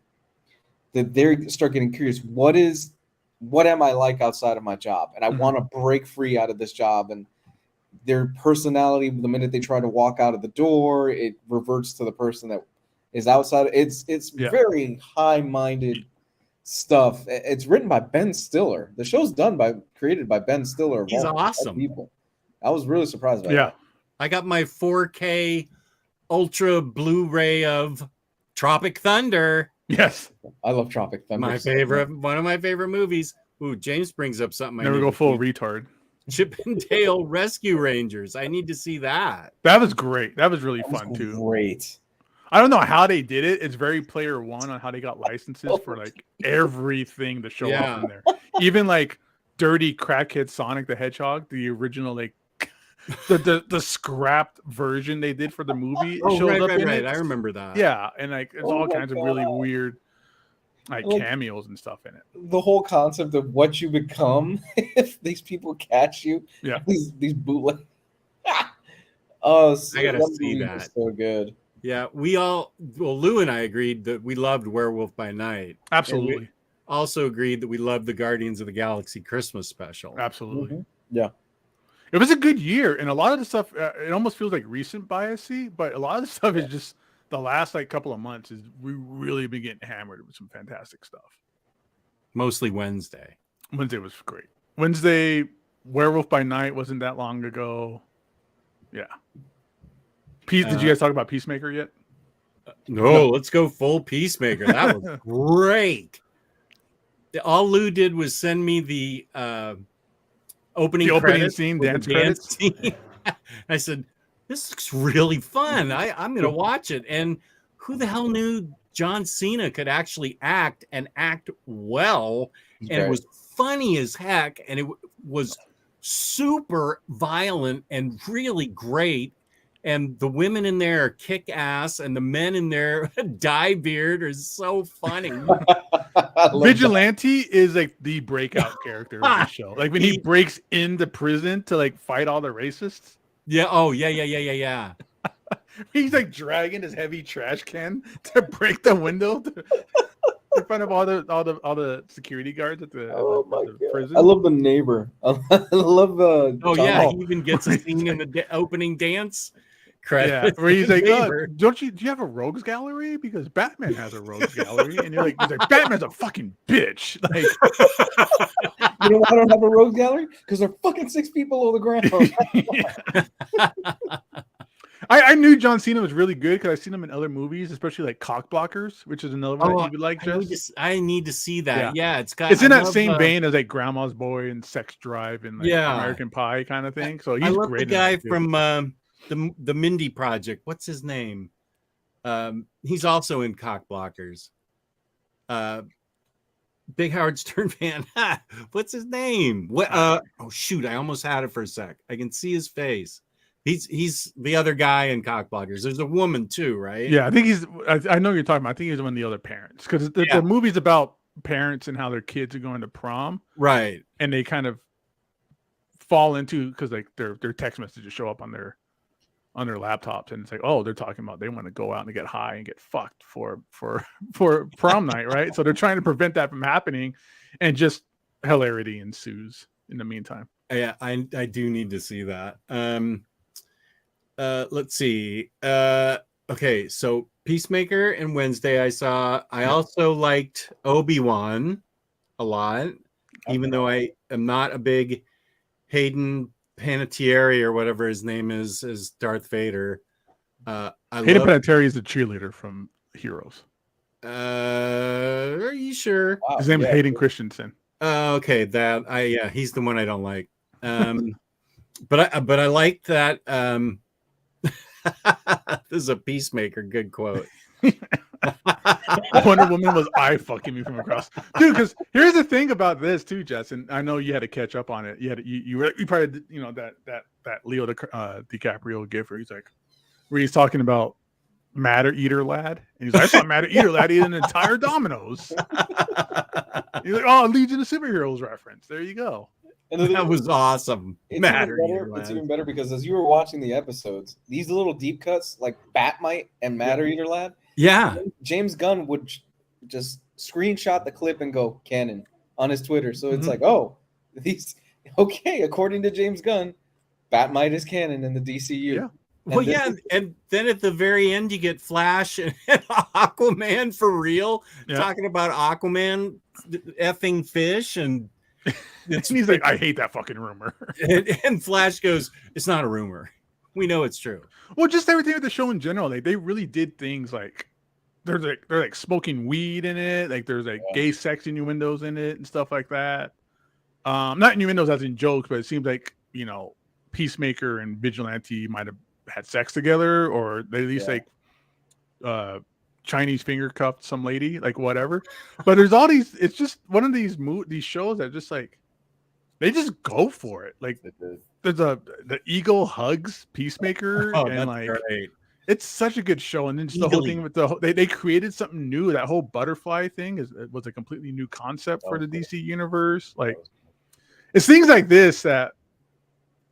that they start getting curious. What am I like outside of my job? And I want to break free out of this job. And their personality, the minute they try to walk out of the door, it reverts to the person that is outside. It's very high-minded stuff. It's written by Ben Stiller. The show's created by Ben Stiller. He's awesome. People. I was really surprised by that. I got my 4K Ultra Blu-ray of Tropic Thunder. Yes. I love Tropic Thunder. One of my favorite movies. Ooh, James brings up something. Never go full retard. Chip and Dale Rescue Rangers. I need to see that. That was great. That was really fun too. Great. I don't know how they did it. It's very player one on how they got licenses for like everything to show up in there. Even like dirty crackhead Sonic the Hedgehog, the original like the scrapped version they did for the movie. It shows up in it. I remember that. Yeah, and like there's all kinds of really weird like cameos and stuff in it. The whole concept of what you become if these people catch you. Yeah. These bootleg. Oh, I gotta see that. So good. Yeah, Lou and I agreed that we loved Werewolf by Night. Absolutely. We also agreed that we loved the Guardians of the Galaxy Christmas special. Absolutely. Mm-hmm. Yeah. It was a good year, and a lot of the stuff, it almost feels like recent biasy, but a lot of the stuff is just the last like couple of months is we really been getting hammered with some fantastic stuff. Mostly Wednesday. Wednesday was great. Wednesday, Werewolf by Night wasn't that long ago. Yeah. Did you guys talk about Peacemaker yet? No, let's go full Peacemaker. That was great. All Lou did was send me the opening scene, dance credits. Scene. I said, this looks really fun. I'm going to watch it. And who the hell knew John Cena could actually act well? It was funny as heck. And it was super violent and really great. And the women in there are kick ass, and the men in there dye beard are so funny. Vigilante is like the breakout character of the show. Like when he breaks into prison to like fight all the racists. Yeah. Oh, yeah. He's like dragging his heavy trash can to break the window in front of all the security guards at the prison. I love the neighbor. I love the. Oh yeah, he even gets a scene in the opening dance. Yeah, where he's like, do you have a rogues gallery? Because Batman has a rogues gallery. And he's like, Batman's a fucking bitch. Like, you know why I don't have a rogues gallery? Because they're fucking 6 people on the ground. I knew John Cena was really good because I've seen him in other movies, especially like Cock Blockers, which is another one that you would like. I need to see that. Yeah, it's in that same vein as like Grandma's Boy and Sex Drive and like American Pie kind of thing. So he's great. The guy from the Mindy Project. What's his name? He's also in Cock Blockers. big Howard Stern fan. What's his name? What? Oh shoot! I almost had it for a sec. I can see his face. He's the other guy in Cockblockers. There's a woman too, right? Yeah, I think he's. I know you're talking about. I think he's one of the other parents because the movie's about parents and how their kids are going to prom, right? And they kind of fall into because like their text messages show up on their laptops, and it's like, oh, they're talking about they want to go out and get high and get fucked for prom night, right? So they're trying to prevent that from happening, and just hilarity ensues in the meantime. Yeah, I do need to see that. Let's see. Okay, so Peacemaker and Wednesday I saw. I also liked Obi-Wan a lot, even though I am not a big Hayden Panettiere or whatever his name is as Darth Vader. Hayden Panettiere is the cheerleader from Heroes. Are you sure? Wow, His name is Hayden Christensen. Okay, he's the one I don't like. But I like that. This is a Peacemaker. Good quote. Wonder Woman was eye fucking me from across, dude. Because here's the thing about this too, Jess, and I know you had to catch up on it. You probably that Leo DiCaprio gif where he's talking about Matter Eater Lad, and he's like, I saw Matter Eater Lad eat an entire Domino's. He's like, oh, Legion of Superheroes reference. There you go. And that was awesome. It's even better because as you were watching the episodes, these little deep cuts like Batmite and Matter Eater Lad. Yeah. James Gunn would just screenshot the clip and go canon on his Twitter. So it's like, oh, according to James Gunn, Batmite is canon in the DCU. Yeah. Well, and then at the very end, you get Flash and Aquaman for real, talking about Aquaman effing fish, and he's like, I hate that fucking rumor. And Flash goes, it's not a rumor. We know it's true. Well, just everything with the show in general, they really did things like they're like smoking weed in it, like there's like gay sex innuendos in it and stuff like that. Not innuendos as in jokes, but it seems like Peacemaker and Vigilante might have had sex together, or they at least Chinese finger cuffed some lady, like whatever. But there's all these. It's just one of these shows that just like they just go for it. Like there's the eagle hugs Peacemaker, and like great. It's such a good show. And then just the whole thing with they created something new. That whole butterfly thing was a completely new concept for the DC universe. Like it's things like this that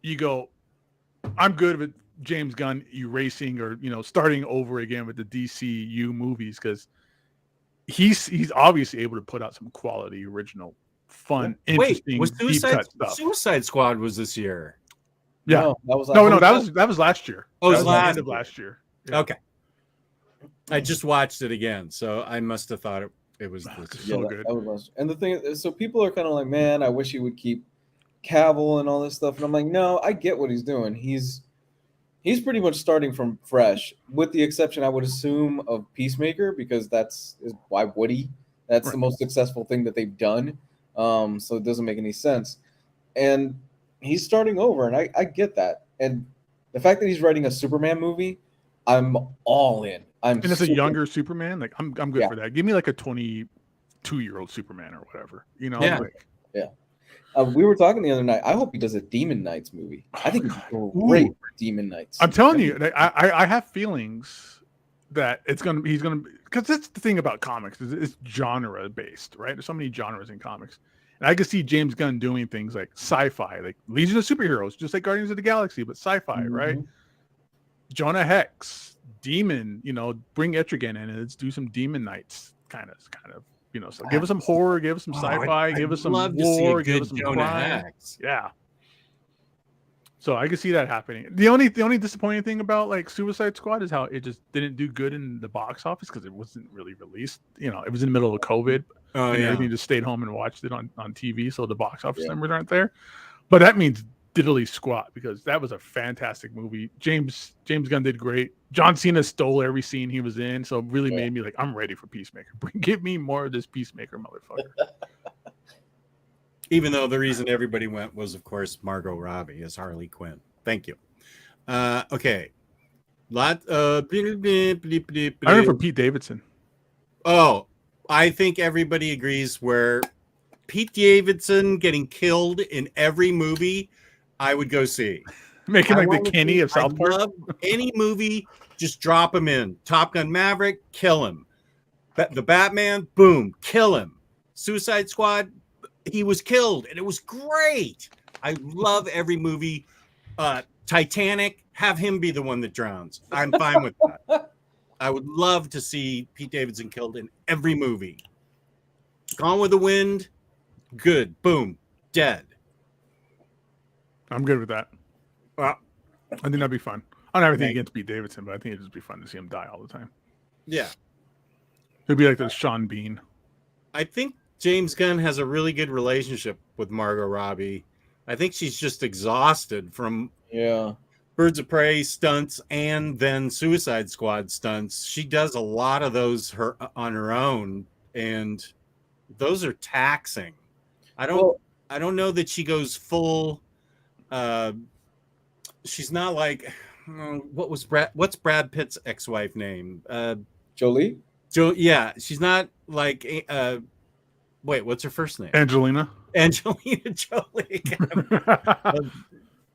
you go, I'm good with James Gunn erasing or starting over again with the DCU movies, because he's obviously able to put out some quality, original, fun, interesting, deep cut stuff. Suicide Squad was this year. Yeah, that was last year. Oh, that was the end of last year. Yeah. Okay, I just watched it again, so I must have thought it was so good. That was, and the thing is, so people are kind of like, man, I wish he would keep Cavill and all this stuff, and I'm like, no, I get what he's doing. He's pretty much starting from fresh, with the exception, I would assume, of Peacemaker, because why would he? That's the most successful thing that they've done. So it doesn't make any sense. And he's starting over, and I get that. And the fact that he's writing a Superman movie, I'm all in. And it's a younger Superman. Like I'm good for that. Give me like a 22-year-old Superman or whatever. Yeah. We were talking the other night. I hope he does a Demon Knights movie. I think he's great for Demon Knights. I'm telling you, I have feelings that he's gonna because that's the thing about comics, is it's genre based, right? There's so many genres in comics, and I can see James Gunn doing things like sci-fi, like Legion of Superheroes, just like Guardians of the Galaxy, but sci-fi, right? Jonah Hex, Demon, bring Etrigan in and let's do some Demon Knights kind of. So give us some horror, give us some sci-fi, give us some war, give us some crime. Yeah. So I can see that happening. The only disappointing thing about like Suicide Squad is how it just didn't do good in the box office because it wasn't really released. It was in the middle of COVID, and everything just stayed home and watched it on TV. So the box office numbers aren't there. But that means diddly squat, because that was a fantastic movie. James Gunn did great. John Cena stole every scene he was in, so it really made me like, I'm ready for Peacemaker. Give me more of this Peacemaker motherfucker. Even though the reason everybody went was, of course, Margot Robbie as Harley Quinn. Thank you. Okay. I remember Pete Davidson. Oh, I think everybody agrees where Pete Davidson getting killed in every movie, I would go see. Make him I like the wanna Kenny see- of South I Park. love any movie, just drop him in. Top Gun Maverick, kill him. The Batman, boom, kill him. Suicide Squad, he was killed, and it was great. I love every movie. Titanic, have him be the one that drowns. I'm fine with that. I would love to see Pete Davidson killed in every movie. Gone with the Wind, good, boom, dead. I'm good with that. Well, I think that'd be fun. I don't have anything Right. against Pete Davidson, but I think it'd just be fun to see him die all the time. yeah. It'd be like the Sean Bean. I think James Gunn has a really good relationship with Margot Robbie. I think she's just exhausted from Yeah. Birds of Prey stunts and then Suicide Squad stunts. She does a lot of those on her own, and those are taxing. I don't know that she goes full. She's not like what's Brad Pitt's ex-wife name? Jolie? Yeah, she's not like wait, what's her first name? Angelina. Angelina Jolie,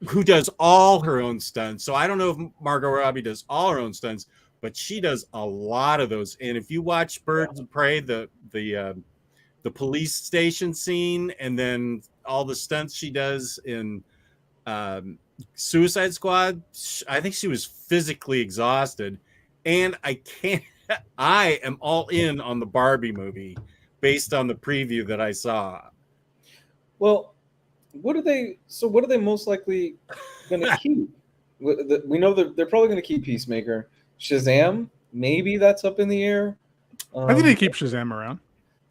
who does all her own stunts. So I don't know if Margot Robbie does all her own stunts, but she does a lot of those. And if you watch Birds of Prey, the police station scene, and then all the stunts she does in Suicide Squad, I think she was physically exhausted. And I am all in on the Barbie movie based on the preview that I saw. Well, what are they most likely going to keep? We know that they're probably going to keep Peacemaker. Shazam, maybe that's up in the air. I think they keep Shazam around.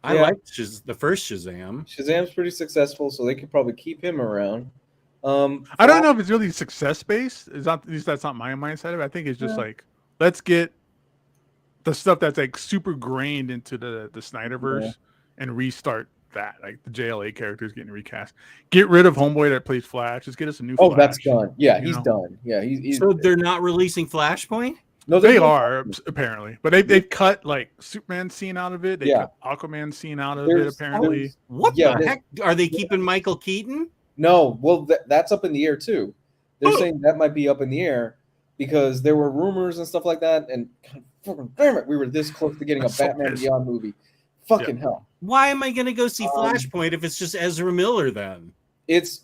I Yeah. liked the first Shazam. Shazam's pretty successful, so they could probably keep him around. I don't know if it's really success based. It's not. At least that's not my mindset of it. I think it's just like, let's get the stuff that's like super grained into the Snyderverse and restart that. Like the JLA characters getting recast. Get rid of Homeboy that plays Flash. Just get us a new. Oh, Flash, that's done. Yeah, you he's know? done. Yeah, he's So they're not releasing Flashpoint? no, They there's no- are apparently, but they've cut like Superman scene out of it. They cut Aquaman scene out of it. There's- Apparently, What Yeah, the they- heck? Are they keeping Michael Keaton? No, well, that's up in the air too. They're saying that might be up in the air because there were rumors and stuff like that. And God, damn it, we were this close to getting a That's so Batman pissed. Beyond movie. Fucking hell! Why am I going to go see Flashpoint if it's just Ezra Miller then? It's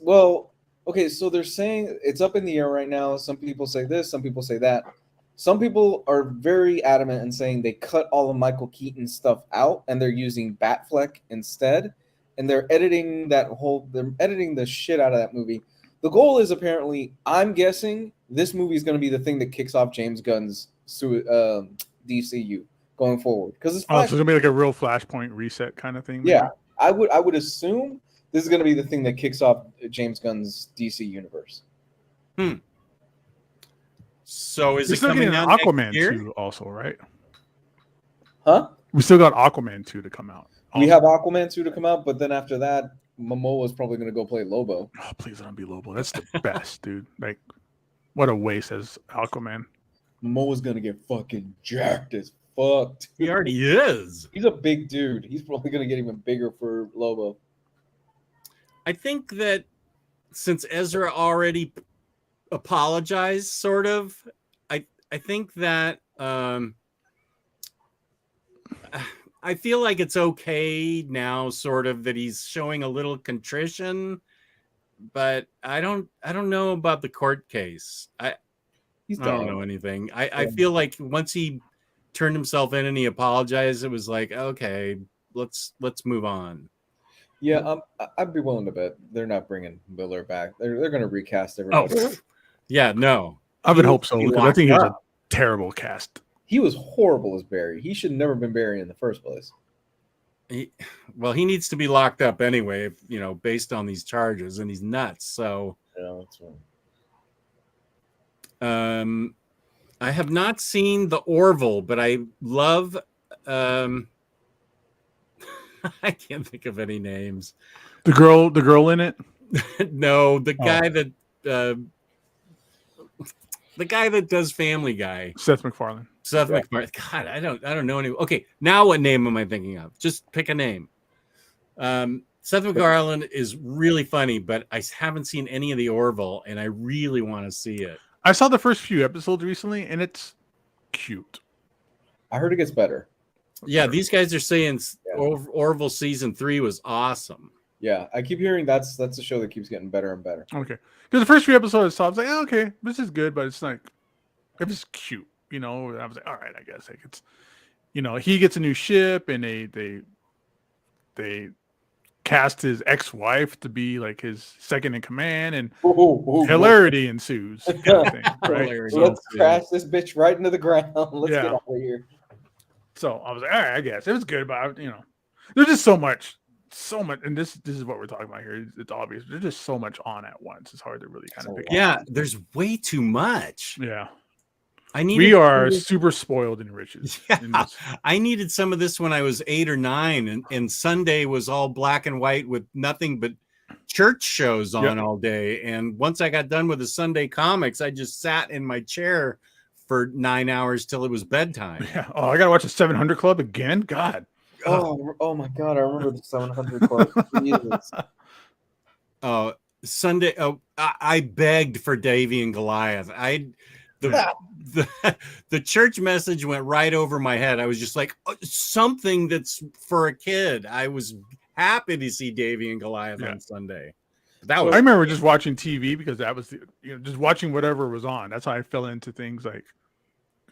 okay. So they're saying it's up in the air right now. Some people say this, some people say that. Some people are very adamant in saying they cut all of Michael Keaton's stuff out and they're using Batfleck instead. And they're editing the shit out of that movie. The goal is apparently, I'm guessing, this movie is going to be the thing that kicks off James Gunn's DCU going forward. Because it's so it's gonna be like a real Flashpoint reset kind of thing. yeah, I would assume this is going to be the thing that kicks off James Gunn's DC universe. So is We're it still coming getting out Aquaman next year? 2 also, right? Huh? We still got Aquaman 2 to come out. We have Aquaman 2 to come out, but then after that, Momoa's probably going to go play Lobo. Oh, please don't be Lobo. That's the best, dude. Like, what a waste as Aquaman. Momoa's going to get fucking jacked as fuck. He already is. He's a big dude. He's probably going to get even bigger for Lobo. I think that since Ezra already apologized, sort of, I think that I feel like it's okay now, sort of, that he's showing a little contrition, but I don't know about the court case. I don't know anything. I feel like once he turned himself in and he apologized, it was like, okay, let's move on. Yeah, I'd be willing to bet they're not bringing Miller back. They're going to recast everybody. Oh, yeah, no. I would hope so, because I think he was a locked terrible cast. He was horrible as Barry. He should never been Barry in the first place. He needs to be locked up anyway, based on these charges, and he's nuts. So, Yeah, that's right. I have not seen the Orville, but I love. I can't think of any names. The girl in it. No, the guy that The guy that does Family Guy. Seth MacFarlane. Seth MacFarlane. God, I don't know any. Okay, now what name am I thinking of? Just pick a name. Seth MacFarlane is really funny, but I haven't seen any of the Orville, and I really want to see it. I saw the first few episodes recently, and it's cute. I heard it gets better. Yeah, these guys are saying Orville season 3 was awesome. Yeah, I keep hearing that's the show that keeps getting better and better. Okay, because the first few episodes I saw, I was like, oh, okay, this is good, but it's like, it was cute, you know. I was like, all right, I guess like it's, you know, he gets a new ship, and they cast his ex-wife to be like his second in command, and hilarity ensues. Kind of thing, right? Let's crash this bitch right into the ground. Let's get out of here. So I was like, all right, I guess it was good, but you know, there's just so much, and this is what we're talking about here. It's obvious. There's just so much on at once. It's hard to really kind of pick. Yeah, there's way too much. Yeah. We are super spoiled in riches. Yeah, I needed some of this when I was 8 or 9, and Sunday was all black and white with nothing but church shows on all day. And once I got done with the Sunday comics, I just sat in my chair for 9 hours till it was bedtime. Yeah. Oh, I gotta watch the 700 Club again. God. Oh my God! I remember the 700 Club. Jesus. Oh, Sunday. Oh, I begged for Davy and Goliath. The church message went right over my head. I was just like, something that's for a kid. I was happy to see Davy and Goliath on Sunday. I remember just watching TV because that was just watching whatever was on. That's how I fell into things like,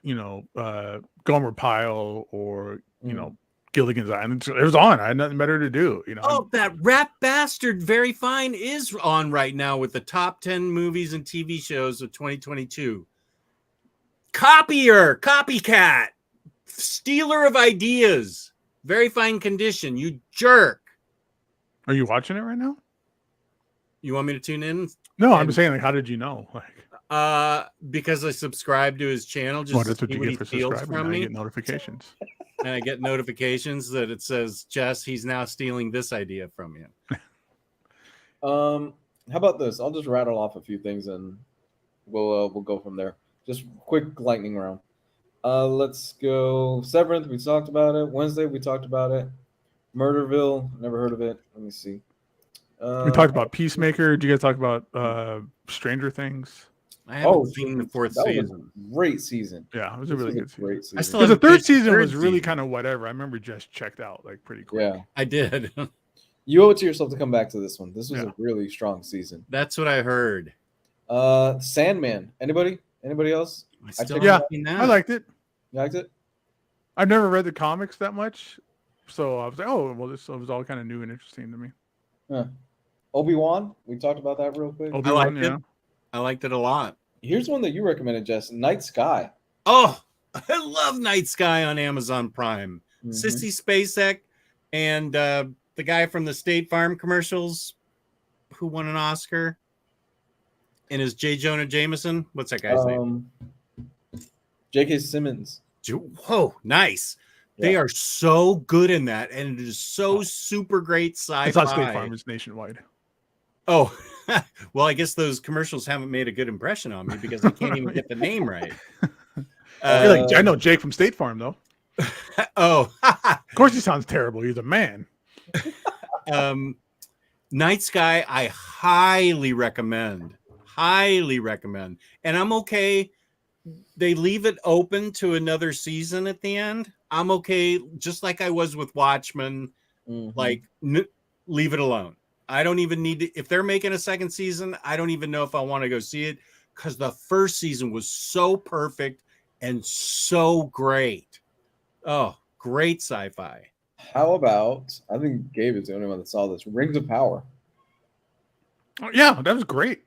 you know, Gomer Pyle or you know, Gilligan's Island. It was on. I had nothing better to do. You know. Oh, that Rat Bastard Very Fine is on right now with the top 10 movies and TV shows of 2022. Copycat, stealer of ideas, Very Fine Condition, you jerk. Are you watching it right now? You want me to tune in? No, I'm saying, like, how did you know? Like, because I subscribe to his channel. Just that's what you get for subscribing. Now you get notifications. And I get notifications that it says, Jess, he's now stealing this idea from you. How about this? I'll just rattle off a few things and we'll go from there. Just quick lightning round. Let's go. Severance, we talked about it. Wednesday, we talked about it. Murderville, never heard of it. Let me see. We talked about Peacemaker. Did you guys talk about Stranger Things? I haven't seen the 4th season. Great season. Yeah, it was a really good season. Great season. Because the third season was really kind of whatever. I remember just checked out like pretty quick. Yeah, I did. You owe it to yourself to come back to this one. This was a really strong season. That's what I heard. Sandman. Anybody else? I liked it. You liked it? I've never read the comics that much, so I was like, oh, well, this was all kind of new and interesting to me. Huh. Obi-Wan. We talked about that real quick. I liked it. I liked it a lot. Here's one that you recommended, Jess. Night Sky. Oh, I love Night Sky on Amazon Prime. Sissy Spacek and the guy from the State Farm commercials who won an Oscar. And is J. Jonah Jameson? What's that guy's name? J.K. Simmons. Whoa, nice. Yeah. They are so good in that, and it is so super great sci-fi. It's not State Farm, it's nationwide. Oh, well, I guess those commercials haven't made a good impression on me because I can't even get the name right. I know Jake from State Farm, though. Oh. Of course he sounds terrible. He's a man. Night Sky, I highly recommend. And I'm okay. They leave it open to another season at the end. I'm okay, just like I was with Watchmen. Like, leave it alone. I don't even need to. If they're making a second season, I don't even know if I want to go see it because the first season was so perfect and so great. Oh, great sci-fi. How about, I think Gabe is the only one that saw this, Rings of Power. Oh, yeah, that was great.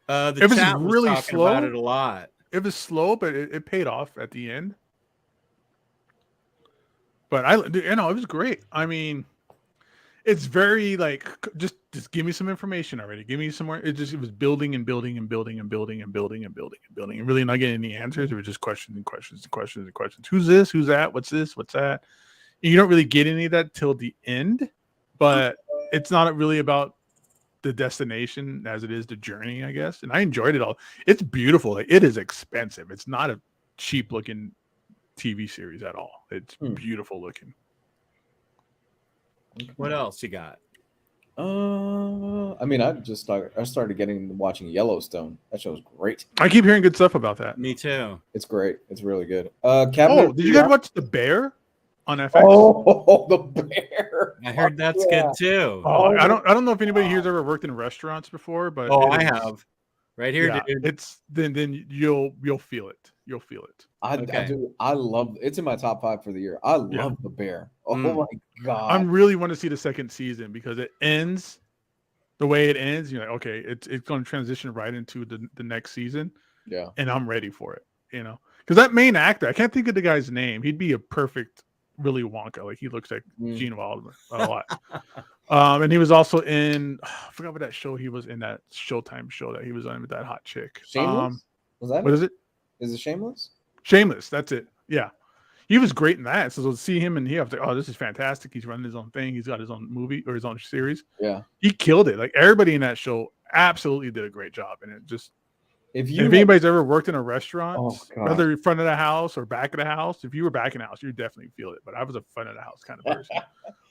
It was really slow. About it a lot. It was slow, but it paid off at the end. But it was great. I mean, it's very like just give me some information already. Give me some more. It was building and building and building and building and building and building and building and really not getting any answers. It was just questions and questions and questions and questions. Who's this? Who's that? What's this? What's that? And you don't really get any of that till the end. But it's not really about the destination as it is the journey, I guess. And I enjoyed it all. It's beautiful. Like, it is expensive. It's not a cheap looking TV series at all. It's beautiful looking. What else you got? I mean, I started getting watching Yellowstone. That show's great. I keep hearing good stuff about that. Me too. It's great. It's really good. Did you guys watch The Bear on FX? Oh, The Bear. I heard that's good too. Oh, I don't know if anybody here's ever worked in restaurants before, but I have. Right here, yeah, dude. It's then you'll feel it. You'll feel it. I do. I love. It's in my top 5 for the year. I love The Bear. Oh my god! I really want to see the second season because it ends the way it ends. You're like, okay, it's going to transition right into the next season. Yeah, and I'm ready for it. You know, because that main actor, I can't think of the guy's name. He'd be a perfect Willy Wonka. Like, he looks like Gene Wilder a lot. And he was also in, I forgot what that show he was in, that Showtime show that he was on with that hot chick. Shameless? Was that what is it? Is it Shameless? Shameless, that's it. Yeah. He was great in that. So to see him in here, I was like, oh, this is fantastic. He's running his own thing. He's got his own movie or his own series. Yeah. He killed it. Like, everybody in that show absolutely did a great job. And it just, if anybody's ever worked in a restaurant, God. whether front of the house or back of the house, if you were back in the house, you definitely feel it. But I was a front of the house kind of person.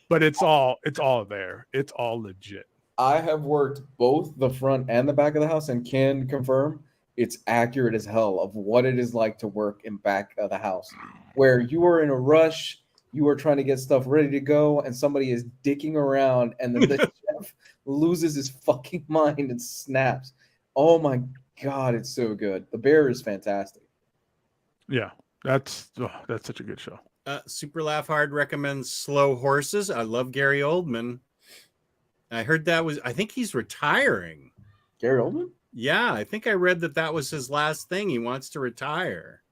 But it's all there. It's all legit. I have worked both the front and the back of the house and can confirm it's accurate as hell of what it is like to work in back of the house, where you are in a rush, you are trying to get stuff ready to go, and somebody is dicking around, and then the chef loses his fucking mind and snaps. Oh my god, it's so good. The Bear is fantastic. Yeah, that's such a good show. Super Laugh Hard recommends Slow Horses. I love Gary Oldman. I heard I think he's retiring. Gary Oldman? Yeah, I think I read that was his last thing. He wants to retire.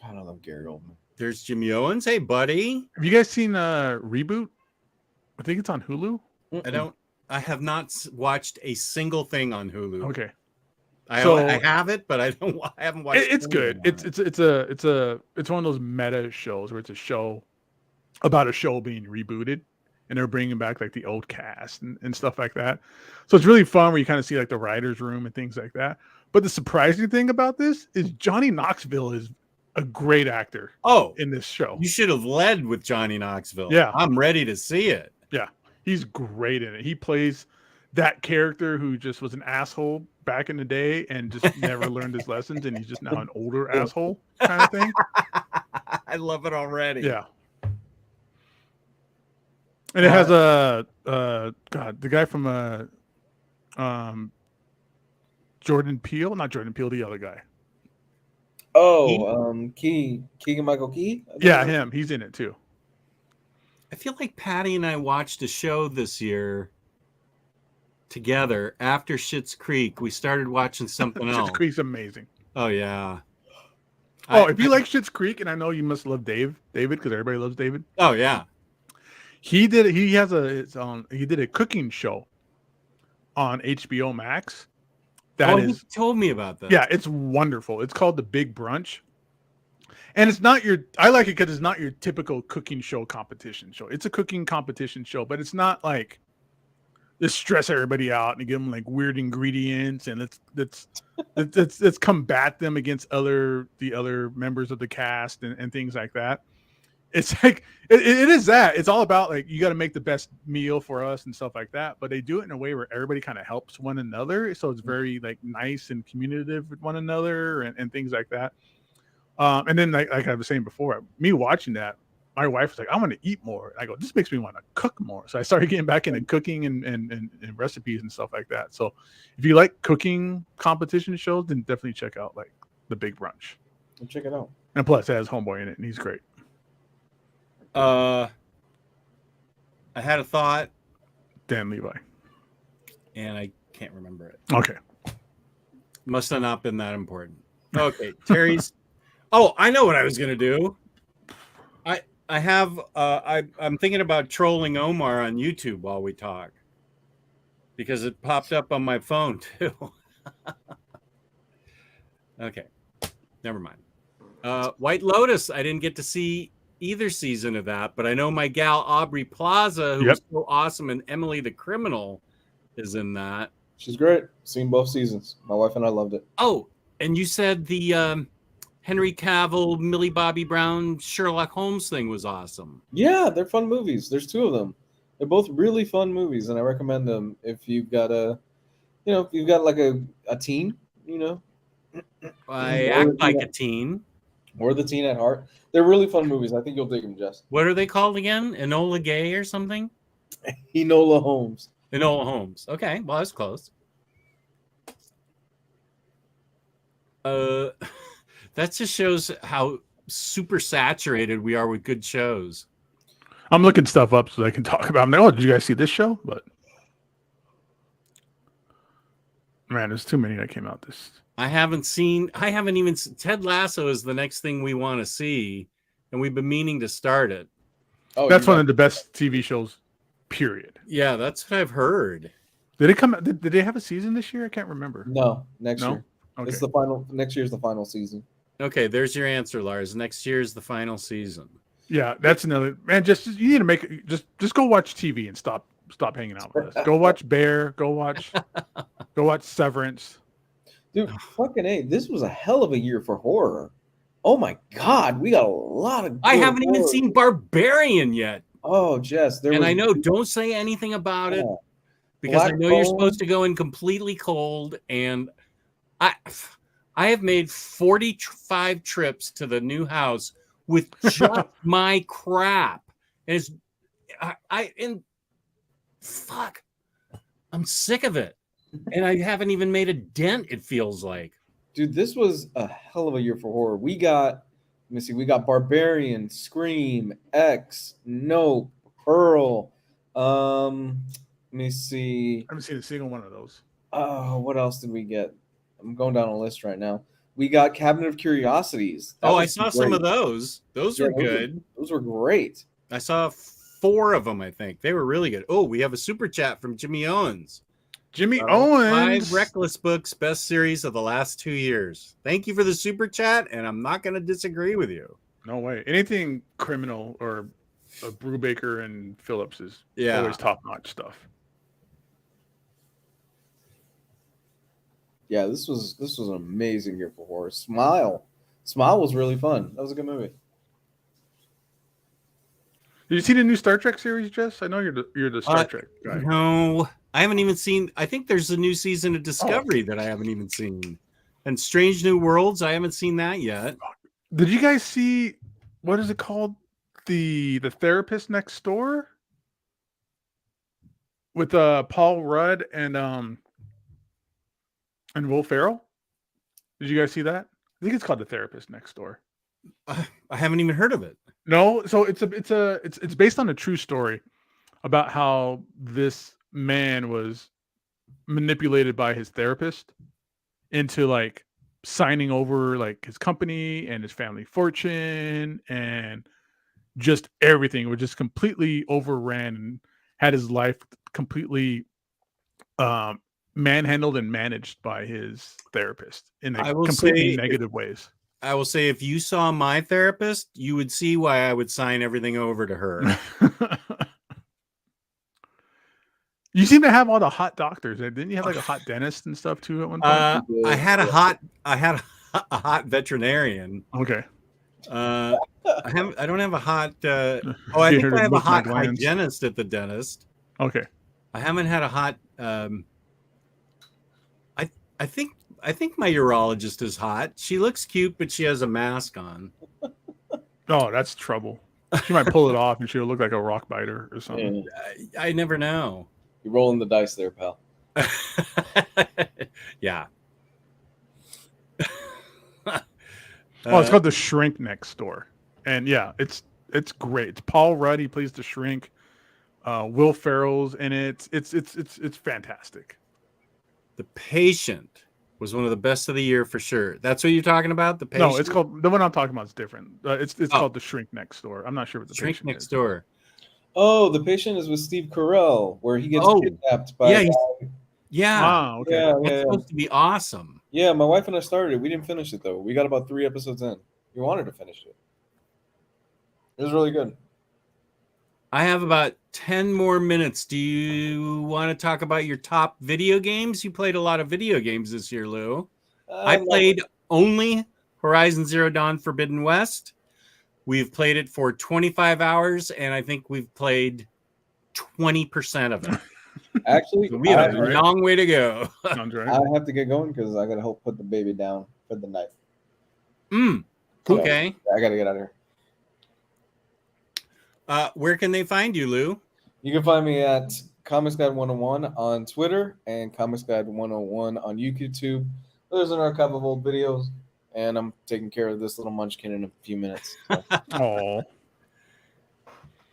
God, I love Gary Oldman. There's Jimmy Owens. Hey, buddy. Have you guys seen Reboot? I think it's on Hulu. I have not watched a single thing on Hulu. Okay. I have it, but I haven't watched it. It's good. It's one of those meta shows where it's a show about a show being rebooted, and they're bringing back like the old cast and stuff like that. So it's really fun where you kind of see like the writer's room and things like that. But the surprising thing about this is Johnny Knoxville is a great actor. In this show, you should have led with Johnny Knoxville. Yeah, I'm ready to see it. Yeah, he's great in it. He plays that character who just was an asshole back in the day and just never learned his lessons, and he's just now an older asshole kind of thing. I love it already. Yeah. And it has the guy from Jordan Peele, not Jordan Peele, the other guy. Keegan Michael Key? Yeah, him. He's in it too. I feel like Patty and I watched a show this year together after Schitt's Creek. We started watching something else. Schitt's Creek's amazing. Oh yeah. If you like Schitt's Creek, and I know you must love David because everybody loves David. Oh yeah. He did a cooking show on HBO Max. He told me about that. Yeah, it's wonderful. It's called The Big Brunch. And I like it because it's not your typical cooking show competition show. It's a cooking competition show, but it's not like just stress everybody out and give them like weird ingredients and let's combat them against the other members of the cast and things like that. It's like it is that. It's all about like you got to make the best meal for us and stuff like that. But they do it in a way where everybody kind of helps one another, so it's very like nice and communicative with one another and things like that. And then like I was saying before, me watching that, my wife was like, "I want to eat more." I go, "This makes me want to cook more." So I started getting back into cooking and recipes and stuff like that. So if you like cooking competition shows, then definitely check out like The Big Brunch. Check it out. And plus, it has Homeboy in it, and he's great. I had a thought. Dan Levi. And I can't remember it. Okay. Must have not been that important. Okay. Terry's. Oh, I know what I was going to do. I'm thinking about trolling Omar on YouTube while we talk. Because it popped up on my phone too. Okay. Never mind. White Lotus. I didn't get to see either season of that, but I know my gal Aubrey Plaza, who was so awesome, and Emily the Criminal is in that. She's great. Seen both seasons. My wife and I loved it. Oh, and you said the Henry Cavill, Millie Bobby Brown, Sherlock Holmes thing was awesome. Yeah, they're fun movies. There's two of them. They're both really fun movies, and I recommend them if you've got if you've got like a teen, I Or act the like teen a teen. or the teen at heart. They're really fun movies. I think you'll dig them, Jess. What are they called again? Enola Gay or something? Enola Holmes. Enola Holmes. Okay, well, that's close. That just shows how super saturated we are with good shows. I'm looking stuff up so I can talk about. I'm like, oh, did you guys see this show? But man, there's too many that came out this. I haven't even Ted Lasso is the next thing we want to see, and we've been meaning to start it. Oh, That's one of the best TV shows, period. Yeah, that's what I've heard. Did it come? Did they have a season this year? I can't remember. No, next year. Okay. It's the final. Next year's the final season. Okay, there's your answer, Lars. Next year's the final season. Yeah, that's another man. Just you need to make just go watch TV and stop hanging out with us. Go watch Bear. Go watch Severance. Dude, fucking A, this was a hell of a year for horror. Oh my God, we got a lot of. I good haven't even horror. seen Barbarian yet. Oh, Jess, I know, don't say anything about it because I know you're supposed to go in completely cold. And I have made 45 trips to the new house with just my crap. And fuck, I'm sick of it. And I haven't even made a dent, it feels like. Dude, this was a hell of a year for horror. We got Barbarian, Scream, X, Nope, Pearl. Let me see. I haven't seen a single one of those. Oh, what else did we get? I'm going down a list right now. We got Cabinet of Curiosities. That I was saw great. some of those. Those were good. Those were great. I saw 4 of them, I think. They were really good. Oh, we have a super chat from Jimmy Owens. Jimmy Owens. 5 Reckless Books, best series of the last 2 years. Thank you for the super chat, and I'm not going to disagree with you. No way. Anything criminal or Brubaker and Phillips is Yeah. always top-notch stuff. Yeah, this was an amazing year for horror. Smile was really fun. That was a good movie. Did you see the new Star Trek series, Jess? I know you're the Star Trek guy. No, I haven't even seen. I think there's a new season of Discovery that I haven't even seen. And Strange New Worlds, I haven't seen that yet. Did you guys see, what is it called? The Therapist Next Door? With Paul Rudd and Will Ferrell? Did you guys see that? I think it's called The Therapist Next Door. I haven't even heard of it. No, so it's based on a true story about how this man was manipulated by his therapist into like signing over like his company and his family fortune and just everything. It was just completely overran and had his life completely manhandled and managed by his therapist in completely negative ways. I will say, if you saw my therapist, you would see why I would sign everything over to her. You seem to have all the hot doctors. Didn't you have like a hot dentist and stuff too at one point? I had a hot veterinarian. Okay. I don't have a hot. I think I have a hot hygienist at the dentist. Okay. I haven't had a hot. I think my urologist is hot. She looks cute, but she has a mask on. Oh, that's trouble. She might pull it off and she'll look like a rock biter or something. I never know. You're rolling the dice there, pal. Yeah. It's called The Shrink Next Door. And yeah, it's great. It's Paul Rudd. He plays the shrink. Will Ferrell's in it. It's fantastic. The Patient was one of the best of the year for sure. That's what you're talking about? The Patient? No, it's called, the one I'm talking about is different. It's called The Shrink Next Door. I'm not sure what The Shrink Patient Next is. Door. Oh, The Patient is with Steve Carell, where he gets kidnapped by. Yeah. Wow. Okay. It's supposed to be awesome. Yeah, my wife and I started it. We didn't finish it though. We got about 3 episodes in. We wanted to finish it. It was really good. I have about 10 more minutes. Do you want to talk about your top video games? You played a lot of video games this year, Lou. I played only Horizon Zero Dawn Forbidden West. We've played it for 25 hours, and I think we've played 20% of it. Actually, So we have a right. long way to go. Sounds right. I have to get going because I gotta help put the baby down for the night. Cool. Okay. I gotta get out of here. Where can they find you, Lou? You can find me at Comics Guide 101 on Twitter and Comics Guide 101 on YouTube. There's an archive of old videos, and I'm taking care of this little munchkin in a few minutes. So. Oh,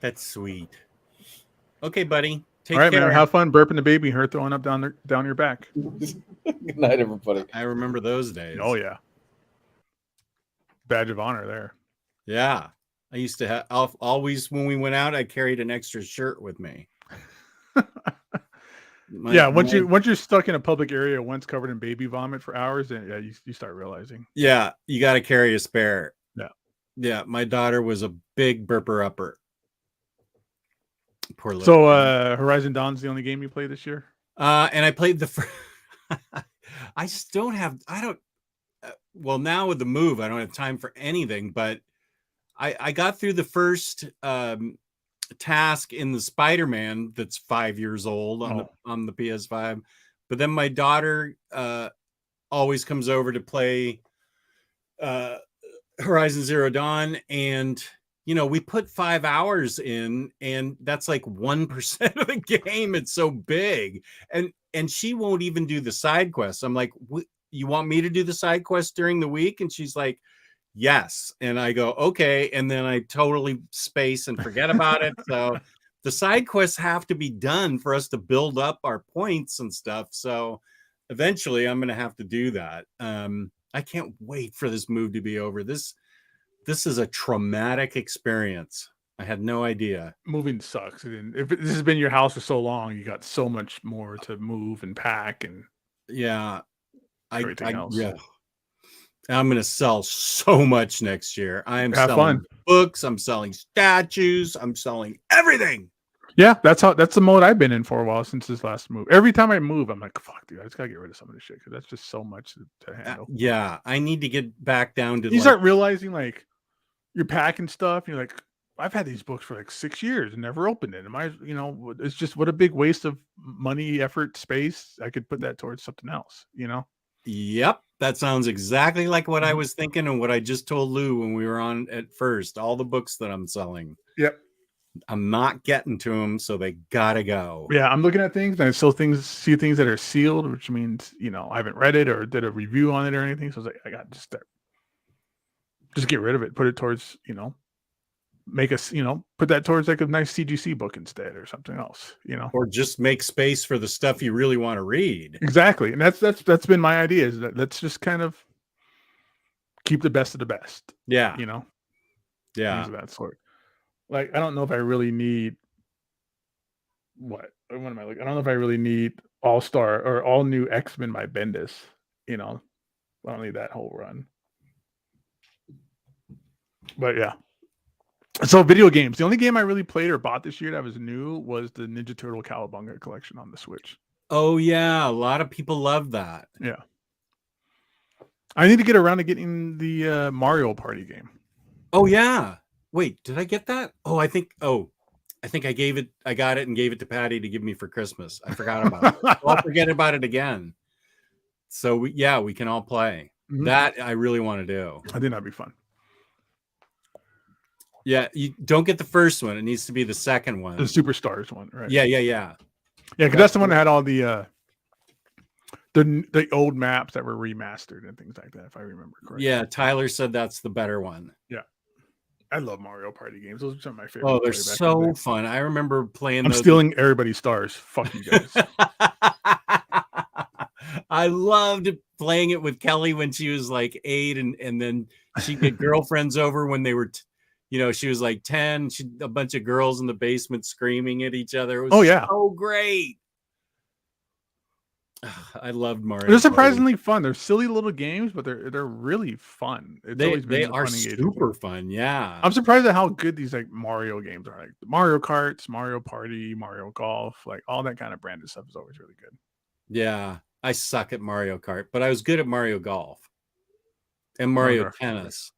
That's sweet. Okay, buddy. Take all right, care. man. Have fun burping the baby, her throwing up down your back. Good night, everybody. I remember those days. Oh yeah, badge of honor there. Yeah. I used to have always when we went out, I carried an extra shirt with me. Once you're stuck in a public area once covered in baby vomit for hours, then yeah, you start realizing. Yeah, you got to carry a spare. Yeah. Yeah, my daughter was a big burper upper. Poor little. So Horizon Dawn's the only game you played this year? And I played the I just don't have well, now with the move, I don't have time for anything, but I got through the first task in the Spider-Man that's 5 years old on the PS5, but then my daughter always comes over to play Horizon Zero Dawn, and we put 5 hours in, and that's like 1% of the game. It's so big, and she won't even do the side quests. I'm like, you want me to do the side quests during the week? And she's like, yes. And I go, okay. And then I totally space and forget about it. So the side quests have to be done for us to build up our points and stuff. So eventually I'm going to have to do that. I can't wait for this move to be over. This is a traumatic experience. I had no idea. Moving sucks. And if this has been your house for so long, you got so much more to move and pack and everything else. Yeah. I'm going to sell so much next year. I am selling books. I'm selling statues. I'm selling everything. Yeah, that's the mode I've been in for a while since this last move. Every time I move, I'm like, fuck, dude, I just got to get rid of some of this shit because that's just so much to handle. Yeah, I need to get back down to. You start realizing like you're packing stuff. And you're like, I've had these books for like 6 years and never opened it. It's just what a big waste of money, effort, space. I could put that towards something else, Yep, that sounds exactly like what I was thinking and what I just told Lou when we were on at first. All the books that I'm selling. Yep. I'm not getting to them, so they gotta go. Yeah, I'm looking at things and I still see things that are sealed, which means I haven't read it or did a review on it or anything. So I was like, I got to just get rid of it, put it towards make us put that towards like a nice CGC book instead or something else, or just make space for the stuff you really want to read. Exactly. And that's been my idea, is that let's just kind of keep the best of the best. Yeah. Things Yeah. of that sort. Like, I don't know if I really need what am I like? I don't know if I really need All-Star or All New X-Men by Bendis. I don't need that whole run. But yeah. So video games. The only game I really played or bought this year that was new was the Ninja Turtle Cowabunga collection on the Switch. Oh yeah, a lot of people love that. Yeah. I need to get around to getting the Mario Party game. Oh yeah. Wait, did I get that? Oh, I think I got it and gave it to Patty to give me for Christmas. I forgot about it. I'll forget about it again. So we can all play. Mm-hmm. That I really want to do. I think that'd be fun. Yeah, you don't get the first one. It needs to be the second one. The Superstars one, right? Yeah. Yeah, because that's the one that had all the old maps that were remastered and things like that, if I remember correctly. Yeah, Tyler said that's the better one. Yeah. I love Mario Party games. Those are some of my favorite. Oh, they're so fun. I remember playing those. I'm stealing everybody's stars. Fuck you guys. I loved playing it with Kelly when she was like 8, and then she'd get girlfriends over when they were she was like 10. A bunch of girls in the basement screaming at each other. It was so great. I loved Mario. They're Party. surprisingly fun. They're silly little games, but they're really fun. It's always been They a are fun engaging super game. fun. Yeah. I'm surprised at how good these like Mario games are. Like Mario Karts, Mario Party, Mario Golf, like all that kind of branded stuff is always really good. Yeah. I suck at Mario Kart, but I was good at Mario Golf and Mario Tennis.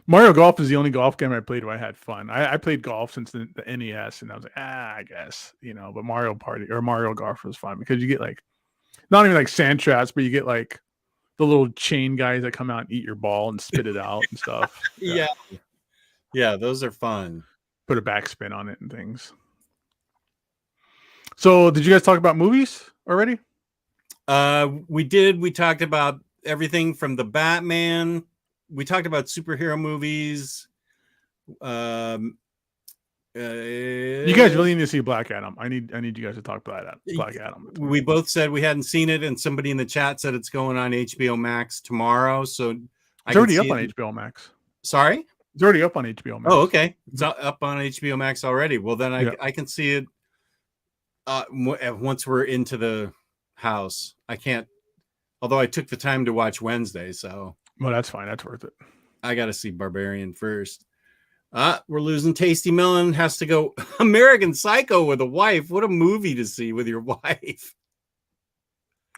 Mario Golf is the only golf game I played where I had fun. I played golf since the NES, and I was like, I guess, but Mario Party or Mario Golf was fun because you get like not even like sand traps, but you get like the little chain guys that come out and eat your ball and spit it out and stuff. Yeah. Yeah, those are fun. Put a backspin on it and things. So did you guys talk about movies already? We did. We talked about everything from the Batman. We talked about superhero movies. You guys really need to see Black Adam. I need you guys to talk about Black Adam. We both said we hadn't seen it, and somebody in the chat said it's going on HBO Max tomorrow. So it's already up on HBO Max. Sorry? It's already up on HBO Max. Oh, okay. It's up on HBO Max already. Well, then I can see it once we're into the house. I can't, although I took the time to watch Wednesday, so. Well, that's fine. That's worth it. I got to see Barbarian first. We're losing Tasty Melon. Has to go American Psycho with a wife. What a movie to see with your wife.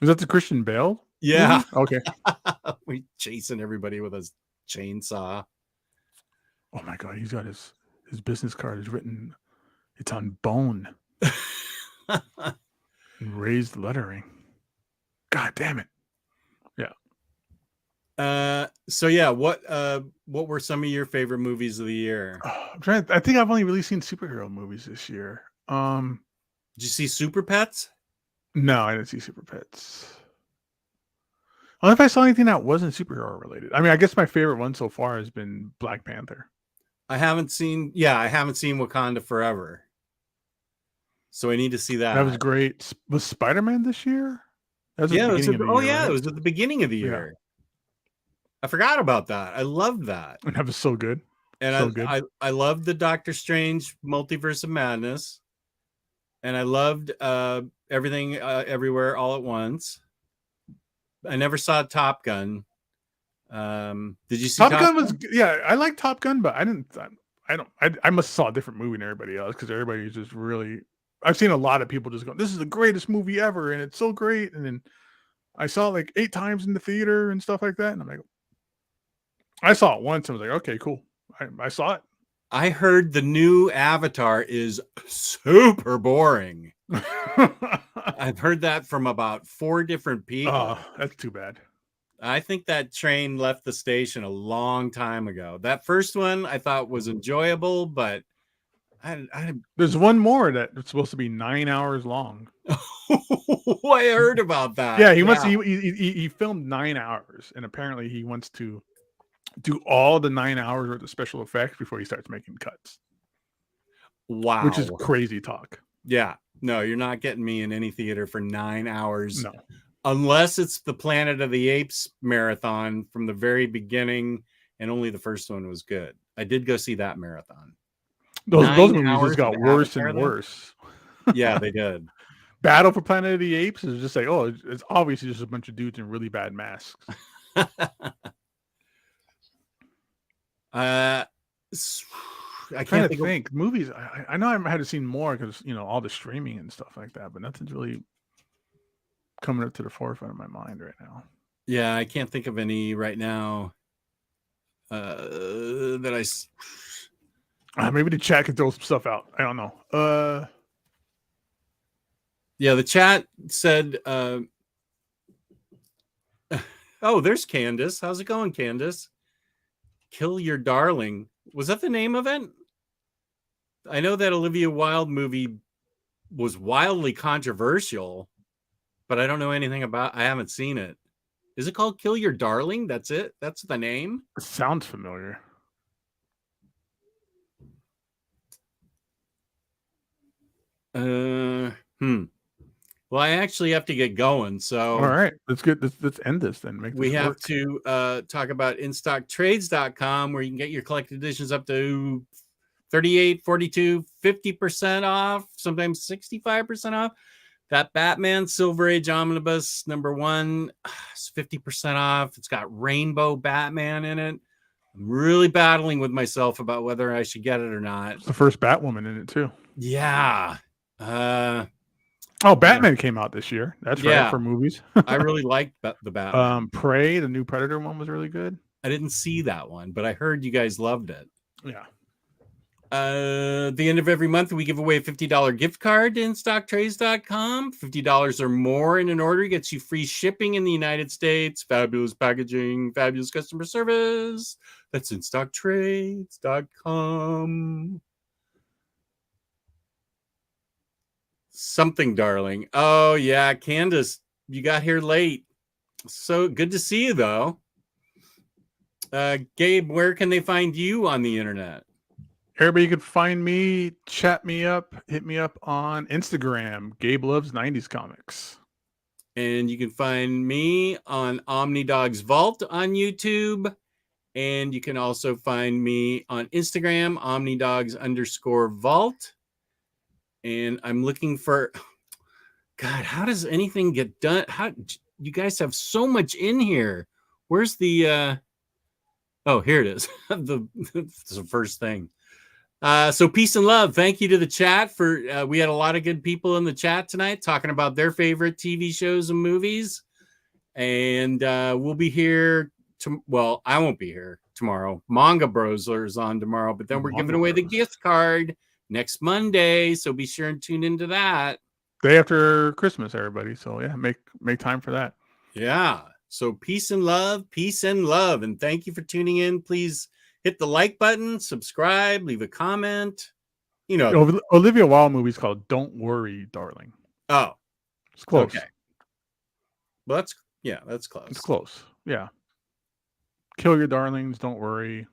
Is that the Christian Bale? Yeah. Movie? Okay. We chasing everybody with a chainsaw. Oh my God. He's got his business card is written. It's on bone. And raised lettering. God damn it. So yeah, what were some of your favorite movies of the year? I think I've only really seen superhero movies this year. Did you see Super Pets? No, I didn't see Super Pets. I don't know if I saw anything that wasn't superhero related. I mean, I guess my favorite one so far has been Black Panther. I haven't seen Wakanda Forever. So I need to see that. That was great. Was Spider-Man this year? That was it was at the beginning of the year. Yeah. I forgot about that. I loved that. And that was so good. And I loved the Doctor Strange Multiverse of Madness. And I loved Everything Everywhere All at Once. I never saw Top Gun. Did you see Top Gun? I like Top Gun, but I must have saw a different movie than everybody else because everybody's just really. I've seen a lot of people just go, "This is the greatest movie ever," and it's so great. And then I saw it like 8 times in the theater and stuff like that, and I'm like, I saw it once and was like, okay, cool. I saw it. I heard the new Avatar is super boring. I've heard that from about 4 different people. Oh, that's too bad. I think that train left the station a long time ago. That first one I thought was enjoyable, but there's one more that's supposed to be 9 hours long. I heard about that. Yeah, he filmed 9 hours, and apparently he wants to do all the 9 hours worth of special effects before he starts making cuts. Wow. Which is crazy talk. Yeah. No, you're not getting me in any theater for 9 hours. No. Unless it's the Planet of the Apes marathon from the very beginning, and only the first one was good. I did go see that marathon. Those movies just got worse and worse. Yeah, they did. Battle for Planet of the Apes is just like, oh, it's obviously just a bunch of dudes in really bad masks. I can't think. Movies. I know I had seen more because all the streaming and stuff like that, but nothing's really coming up to the forefront of my mind right now. Yeah, I can't think of any right now. That maybe the chat could throw some stuff out. I don't know. Yeah, the chat said. Oh, there's Candace. How's it going, Candace? Kill Your Darling. Was that the name of it? I know that Olivia Wilde movie was wildly controversial, but I don't know anything about. I haven't seen it. Is it called Kill Your Darling? That's it. That's the name. It sounds familiar. Well, I actually have to get going. So all right, let's end this then. We have to talk about InStockTrades.com, where you can get your collected editions up to 38, 42, 50% off, sometimes 65% off. That Batman Silver Age Omnibus #1 is 50% off. It's got Rainbow Batman in it. I'm really battling with myself about whether I should get it or not. It's the first Batwoman in it too. Yeah. Oh, Batman came out this year. That's right, Yeah. for movies. I really liked the Batman. Prey, the new Predator one, was really good. I didn't see that one, but I heard you guys loved it. Yeah. At the end of every month, we give away a $50 gift card to InStockTrades.com. $50 or more in an order gets you free shipping in the United States, fabulous packaging, fabulous customer service. That's InStockTrades.com. Something, darling. Oh, yeah, Candace, you got here late. So good to see you, though. Gabe, where can they find you on the internet? Everybody can find me, chat me up, hit me up on Instagram. Gabe loves 90s comics. And you can find me on OmniDogs Vault on YouTube. And you can also find me on Instagram, OmniDogs_Vault. And I'm looking for, God, how does anything get done? How you guys have so much in here? Where's the, oh, here it is. That's the first thing. So peace and love. Thank you to the chat for, we had a lot of good people in the chat tonight talking about their favorite TV shows and movies. And we'll be here. Well, I won't be here tomorrow. Manga Bros is on tomorrow, but then we're giving away the gift card next Monday. So be sure and tune into that. Day after Christmas, everybody. So yeah, make time for that. Yeah. So peace and love, peace and love. And thank you for tuning in. Please hit the like button, subscribe, leave a comment. You know, Olivia Wilde movie's called Don't Worry, Darling. Oh, it's close. Okay. Well, that's close. It's close. Yeah. Kill your darlings. Don't worry.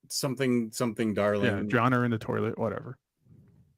Something, darling. Yeah. Drown her in the toilet. Whatever.